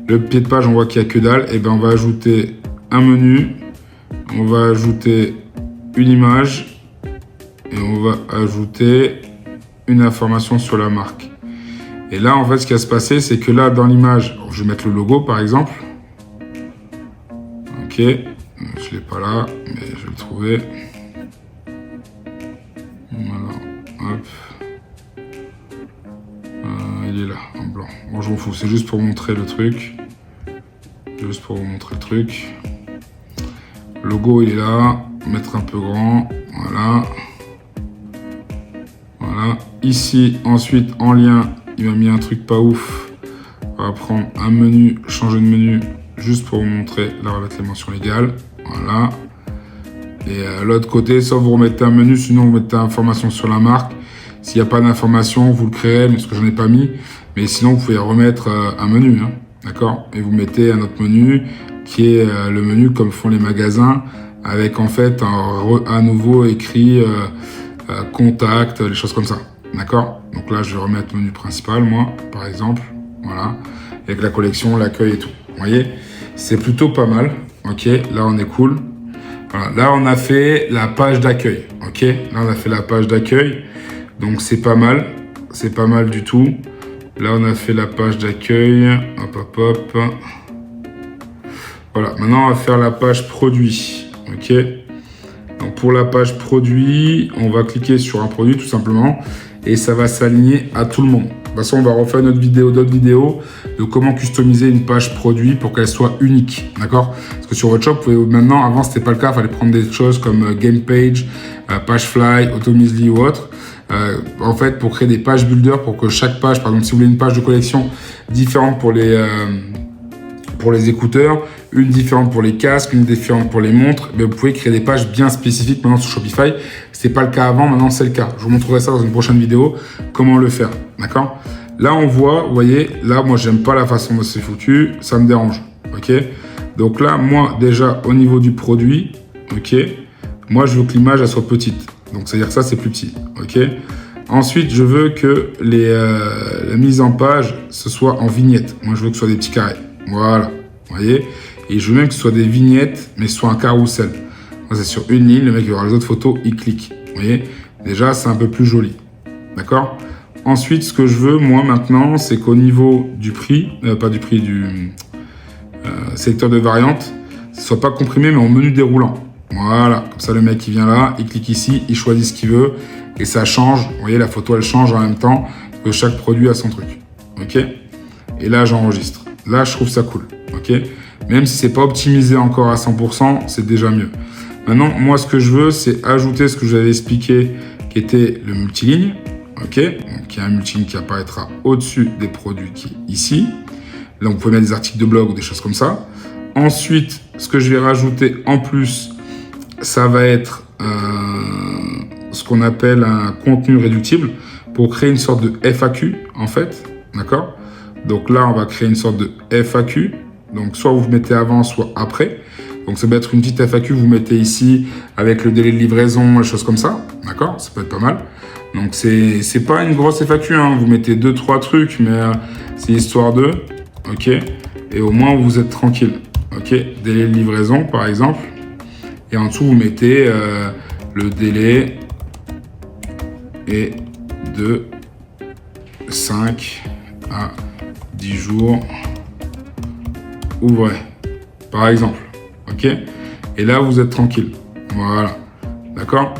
Le pied de page, on voit qu'il n'y a que dalle. Et ben, on va ajouter un menu. On va ajouter une image. Et on va ajouter une information sur la marque. Et là, en fait, ce qui va se passer, c'est que là, dans l'image, je vais mettre le logo, par exemple. Ok. Je ne l'ai pas là, mais je vais le trouver. Voilà. Hop. Il est là, en blanc. Bon, je m'en fous. C'est juste pour montrer le truc. Juste pour vous montrer le truc. Le logo, il est là. Mettre un peu grand. Voilà. Voilà. Ici, ensuite, en lien, il m'a mis un truc pas ouf. On va prendre un menu, changer de menu, juste pour vous montrer. Là, on va mettre les mentions légales. Voilà. Et l'autre côté, soit vous remettez un menu, sinon vous mettez information sur la marque. S'il n'y a pas d'information, vous le créez, mais ce que j'en ai pas mis. Mais sinon, vous pouvez remettre un menu, hein, d'accord. Et vous mettez un autre menu qui est le menu comme font les magasins, avec en fait à nouveau écrit contact, les choses comme ça. D'accord. Donc là, je vais remettre le menu principal, moi, par exemple. Voilà. Avec la collection, l'accueil et tout. Vous voyez, c'est plutôt pas mal. Ok. Là, on est cool. Voilà. Là, on a fait la page d'accueil. Ok. Là, on a fait la page d'accueil. Donc, c'est pas mal. C'est pas mal du tout. Là, on a fait la page d'accueil. Hop, hop, hop. Voilà, maintenant, on va faire la page produit. OK. Donc, pour la page produit, on va cliquer sur un produit, tout simplement. Et ça va s'aligner à tout le monde. De toute façon, on va refaire d'autres vidéos de comment customiser une page produit pour qu'elle soit unique. D'accord? Parce que sur votre shop, vous pouvez, maintenant, avant, c'était pas le cas. Il fallait prendre des choses comme Game Page, Pagefly, Automizly ou autre. En fait, pour créer des pages builder, pour que chaque page, par exemple, si vous voulez une page de collection différente pour les écouteurs, une différente pour les casques, une différente pour les montres, mais vous pouvez créer des pages bien spécifiques maintenant sur Shopify. C'était pas le cas avant, maintenant c'est le cas. Je vous montrerai ça dans une prochaine vidéo, comment le faire, d'accord? Là, on voit, vous voyez, là, moi, j'aime pas la façon dont c'est foutu, ça me dérange, ok? Donc là, moi, déjà, au niveau du produit, ok, moi, je veux que l'image, elle soit petite. Donc, c'est-à-dire que ça, c'est plus petit, ok? Ensuite, je veux que la mise en page, ce soit en vignette. Moi, je veux que ce soit des petits carrés. Voilà, vous voyez? Et je veux même que ce soit des vignettes, mais soit un carrousel. Moi, c'est sur une ligne, le mec, il aura les autres photos, il clique. Vous voyez? Déjà, c'est un peu plus joli. D'accord? Ensuite, ce que je veux, moi, maintenant, c'est qu'au niveau du prix, pas du prix, du secteur de variante, ce soit pas comprimé, mais en menu déroulant. Voilà, comme ça, le mec, il vient là, il clique ici, il choisit ce qu'il veut, et ça change. Vous voyez, la photo, elle change en même temps que chaque produit a son truc. OK? Et là, j'enregistre. Là, je trouve ça cool. OK? Même si c'est pas optimisé encore à 100%, c'est déjà mieux. Maintenant, moi, ce que je veux, c'est ajouter ce que je vous avais expliqué, qui était le multiligne. OK? Donc, il y a un multiligne qui apparaîtra au-dessus des produits qui est ici. Là, vous pouvez mettre des articles de blog ou des choses comme ça. Ensuite, ce que je vais rajouter en plus, ça va être ce qu'on appelle un contenu réductible pour créer une sorte de FAQ, en fait. D'accord? Donc là, on va créer une sorte de FAQ. Donc, soit vous mettez avant, soit après. Donc, ça peut être une petite FAQ, vous mettez ici avec le délai de livraison, des choses comme ça. D'accord? Ça peut être pas mal. Donc, c'est pas une grosse FAQ, hein. Vous mettez 2-3 trucs, mais c'est histoire de. OK? Et au moins, vous êtes tranquille. OK? Délai de livraison, par exemple. Et en dessous, vous mettez le délai est de 5 à 10 jours ouvrés, par exemple. OK? Et là, vous êtes tranquille. Voilà. D'accord?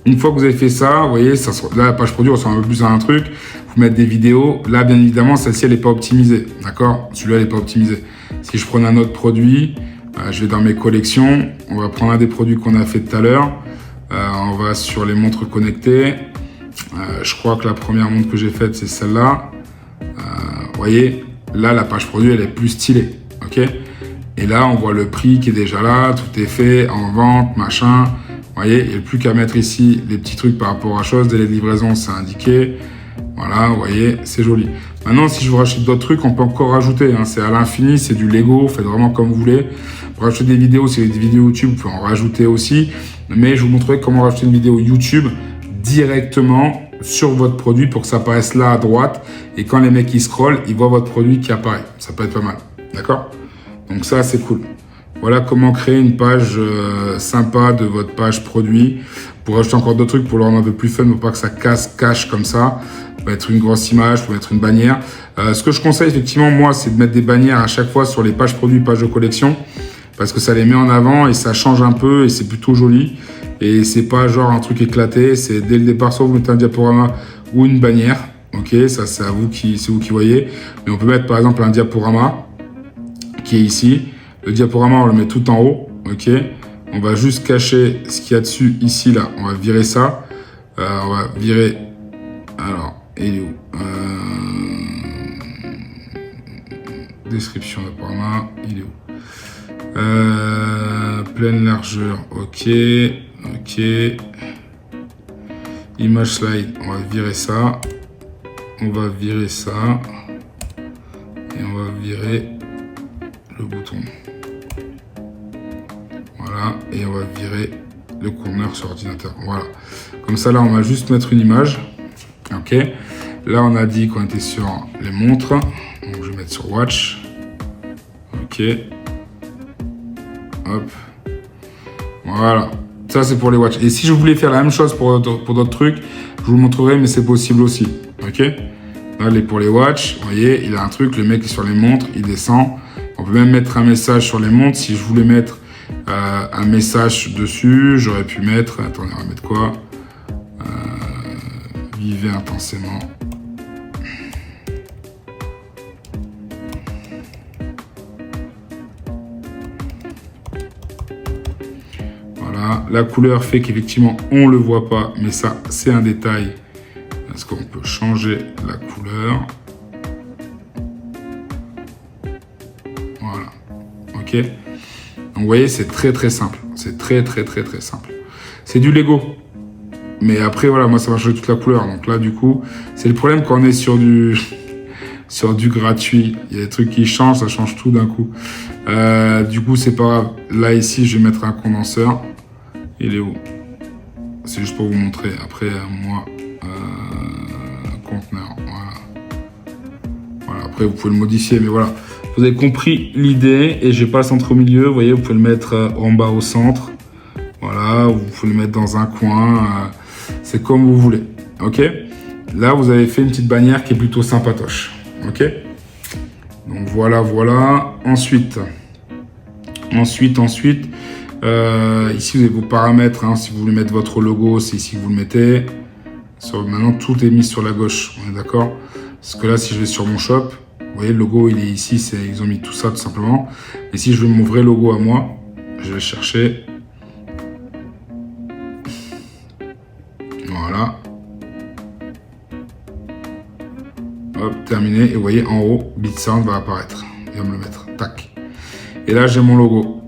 Une fois que vous avez fait ça, vous voyez, là, la page produit ressemble un peu plus à un truc. Vous mettez des vidéos. Là, bien évidemment, celle-ci, elle n'est pas optimisée. D'accord? Celui-là, elle n'est pas optimisé. Si je prends un autre produit, je vais dans mes collections. On va prendre un des produits qu'on a fait tout à l'heure. On va sur les montres connectées. Je crois que la première montre que j'ai faite, c'est celle-là. Vous voyez, là, la page produit, elle est plus stylée. OK? Et là, on voit le prix qui est déjà là. Tout est fait en vente, machin. Vous voyez, il n'y a plus qu'à mettre ici les petits trucs par rapport à chose. Délai de livraison, c'est indiqué. Voilà, vous voyez, c'est joli. Maintenant, si je vous rachète d'autres trucs, on peut encore rajouter. Hein. C'est à l'infini, c'est du Lego. Faites vraiment comme vous voulez. Pour rajouter des vidéos, c'est des vidéos YouTube, vous pouvez en rajouter aussi. Mais je vous montrerai comment rajouter une vidéo YouTube directement sur votre produit pour que ça apparaisse là à droite. Et quand les mecs ils scrollent, ils voient votre produit qui apparaît. Ça peut être pas mal. D'accord? Donc ça, c'est cool. Voilà comment créer une page sympa de votre page produit. Pour rajouter encore d'autres trucs pour le rendre un peu plus fun, pour pas que ça cache comme ça. Vous pouvez mettre une grosse image, vous pouvez mettre une bannière. Ce que je conseille effectivement, moi, c'est de mettre des bannières à chaque fois sur les pages produits, pages de collection. Parce que ça les met en avant et ça change un peu et c'est plutôt joli. Et c'est pas genre un truc éclaté. C'est dès le départ, soit vous mettez un diaporama ou une bannière. OK, ça c'est à vous c'est vous qui voyez. Mais on peut mettre par exemple un diaporama qui est ici. Le diaporama, on le met tout en haut. OK. On va juste cacher ce qu'il y a dessus ici, là. On va virer ça. On va virer... Alors, il est où Description diaporama. Il est où pleine largeur. OK. OK. Image slide. On va virer ça. On va virer ça. Et on va virer le bouton. Voilà, et on va virer le corner sur ordinateur. Voilà. Comme ça, là, on va juste mettre une image. OK. Là, on a dit qu'on était sur les montres. Donc, je vais mettre sur Watch. OK. Hop. Voilà. Ça, c'est pour les watch. Et si je voulais faire la même chose pour d'autres trucs, je vous le montrerai, mais c'est possible aussi. OK. Là, pour les watch, vous voyez, il a un truc, le mec est sur les montres, il descend. On peut même mettre un message sur les montres. Si je voulais mettre un message dessus, j'aurais pu mettre... Attendez, on va mettre quoi? Vivez intensément. Voilà, la couleur fait qu'effectivement on le voit pas, mais ça c'est un détail parce qu'on peut changer la couleur. Voilà, ok. Donc vous voyez, c'est très simple, c'est très simple. C'est du Lego, mais après voilà, moi ça va changer toute la couleur. Donc là du coup, c'est le problème quand on est sur du gratuit. Il y a des trucs qui changent, ça change tout d'un coup. Du coup, c'est pas grave. Là, ici, je vais mettre un condenseur. Il est où? C'est juste pour vous montrer. Après, moi, conteneur. Voilà. Après, vous pouvez le modifier, mais voilà. Vous avez compris l'idée. Et j'ai pas le centre au milieu. Vous voyez, vous pouvez le mettre en bas au centre. Voilà. Vous pouvez le mettre dans un coin. C'est comme vous voulez. OK? Là, vous avez fait une petite bannière qui est plutôt sympatoche. OK? Donc voilà. Ensuite, ici vous avez vos paramètres. Hein, si vous voulez mettre votre logo, c'est ici que vous le mettez. Maintenant, tout est mis sur la gauche. On est d'accord? Parce que là, si je vais sur mon shop, vous voyez, le logo, il est ici. Ils ont mis tout ça, tout simplement. Et si je veux mon vrai logo à moi, je vais chercher. Voilà. Hop, terminé. Et vous voyez, en haut, BitSound va apparaître. Il va me le mettre. Tac. Et là, j'ai mon logo.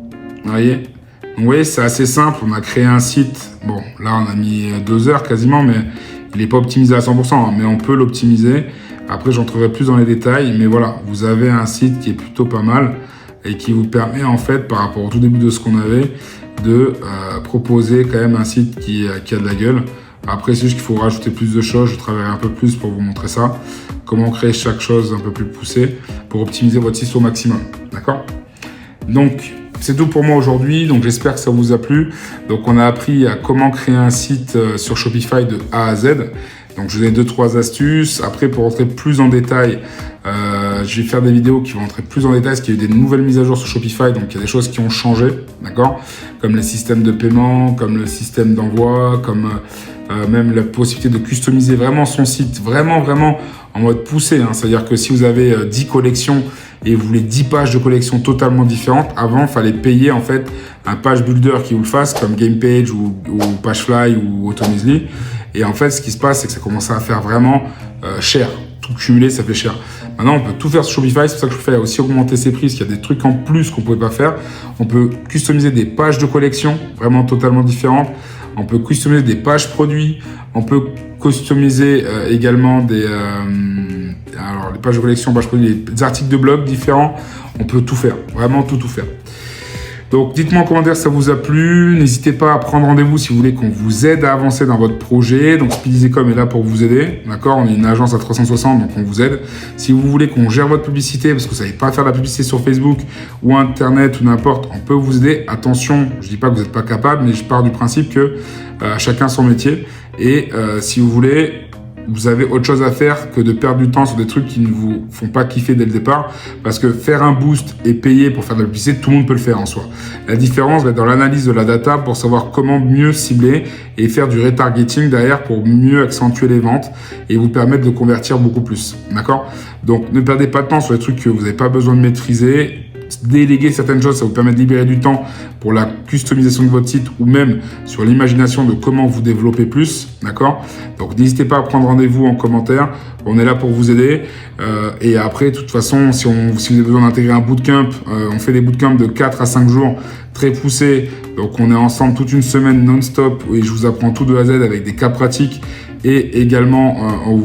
Vous voyez? Donc, vous voyez, c'est assez simple. On a créé un site. Bon, là, on a mis 2 heures quasiment, mais il n'est pas optimisé à 100%. Hein, mais on peut l'optimiser. Après, j'entrerai plus dans les détails. Mais voilà, vous avez un site qui est plutôt pas mal et qui vous permet, en fait, par rapport au tout début de ce qu'on avait, de proposer quand même un site qui a de la gueule. Après, c'est juste qu'il faut rajouter plus de choses. Je travaillerai un peu plus pour vous montrer ça. Comment créer chaque chose un peu plus poussée pour optimiser votre site au maximum. D'accord? Donc, c'est tout pour moi aujourd'hui. Donc, j'espère que ça vous a plu. Donc, on a appris à comment créer un site sur Shopify de A à Z. Donc, je vous ai 2-3 astuces. Après, pour rentrer plus en détail, je vais faire des vidéos qui vont rentrer plus en détail parce qu'il y a eu des nouvelles mises à jour sur Shopify. Donc, il y a des choses qui ont changé. D'accord? Comme les systèmes de paiement, comme le système d'envoi, comme même la possibilité de customiser vraiment son site. Vraiment en mode poussé. Hein. C'est-à-dire que si vous avez 10 collections et vous voulez 10 pages de collection totalement différentes, avant, il fallait payer en fait un page builder qui vous le fasse, comme GamePage ou Pagefly ou Automizly. Et en fait, ce qui se passe, c'est que ça commence à faire vraiment cher. Tout cumulé, ça fait cher. Maintenant, on peut tout faire sur Shopify. C'est pour ça que Shopify a aussi augmenté ses prix, parce qu'il y a des trucs en plus qu'on ne pouvait pas faire. On peut customiser des pages de collection vraiment totalement différentes. On peut customiser des pages produits. On peut customiser également des alors les pages de collection, pages produits, des articles de blog différents. On peut tout faire, vraiment tout faire. Donc, dites-moi en commentaire si ça vous a plu. N'hésitez pas à prendre rendez-vous si vous voulez qu'on vous aide à avancer dans votre projet. Donc, Speedeasycom est là pour vous aider. D'accord? On est une agence à 360, donc on vous aide. Si vous voulez qu'on gère votre publicité, parce que vous savez pas faire de la publicité sur Facebook ou Internet ou n'importe, on peut vous aider. Attention, je dis pas que vous n'êtes pas capable, mais je pars du principe que chacun son métier. Et si vous voulez, vous avez autre chose à faire que de perdre du temps sur des trucs qui ne vous font pas kiffer dès le départ. Parce que faire un boost et payer pour faire de la publicité, tout le monde peut le faire en soi. La différence va être dans l'analyse de la data pour savoir comment mieux cibler et faire du retargeting derrière pour mieux accentuer les ventes et vous permettre de convertir beaucoup plus. D'accord? Donc, ne perdez pas de temps sur les trucs que vous n'avez pas besoin de maîtriser. Déléguer certaines choses, ça vous permet de libérer du temps pour la customisation de votre site ou même sur l'imagination de comment vous développer plus, d'accord? Donc n'hésitez pas à prendre rendez-vous en commentaire, on est là pour vous aider. Et après, de toute façon, si vous avez besoin d'intégrer un bootcamp, on fait des bootcamps de 4 à 5 jours très poussés. Donc on est ensemble toute une semaine non-stop et je vous apprends tout de A à Z avec des cas pratiques. Et également,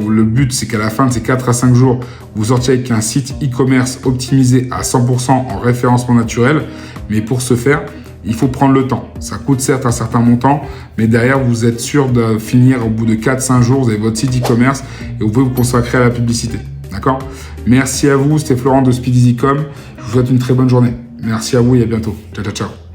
le but, c'est qu'à la fin de ces 4 à 5 jours, vous sortiez avec un site e-commerce optimisé à 100% en référencement naturel. Mais pour ce faire, il faut prendre le temps. Ça coûte certes un certain montant, mais derrière, vous êtes sûr de finir au bout de 4-5 jours, vous avez votre site e-commerce et vous pouvez vous consacrer à la publicité. D'accord? Merci à vous, c'était Florent de Speedeasycom. Je vous souhaite une très bonne journée. Merci à vous et à bientôt. Ciao, ciao, ciao.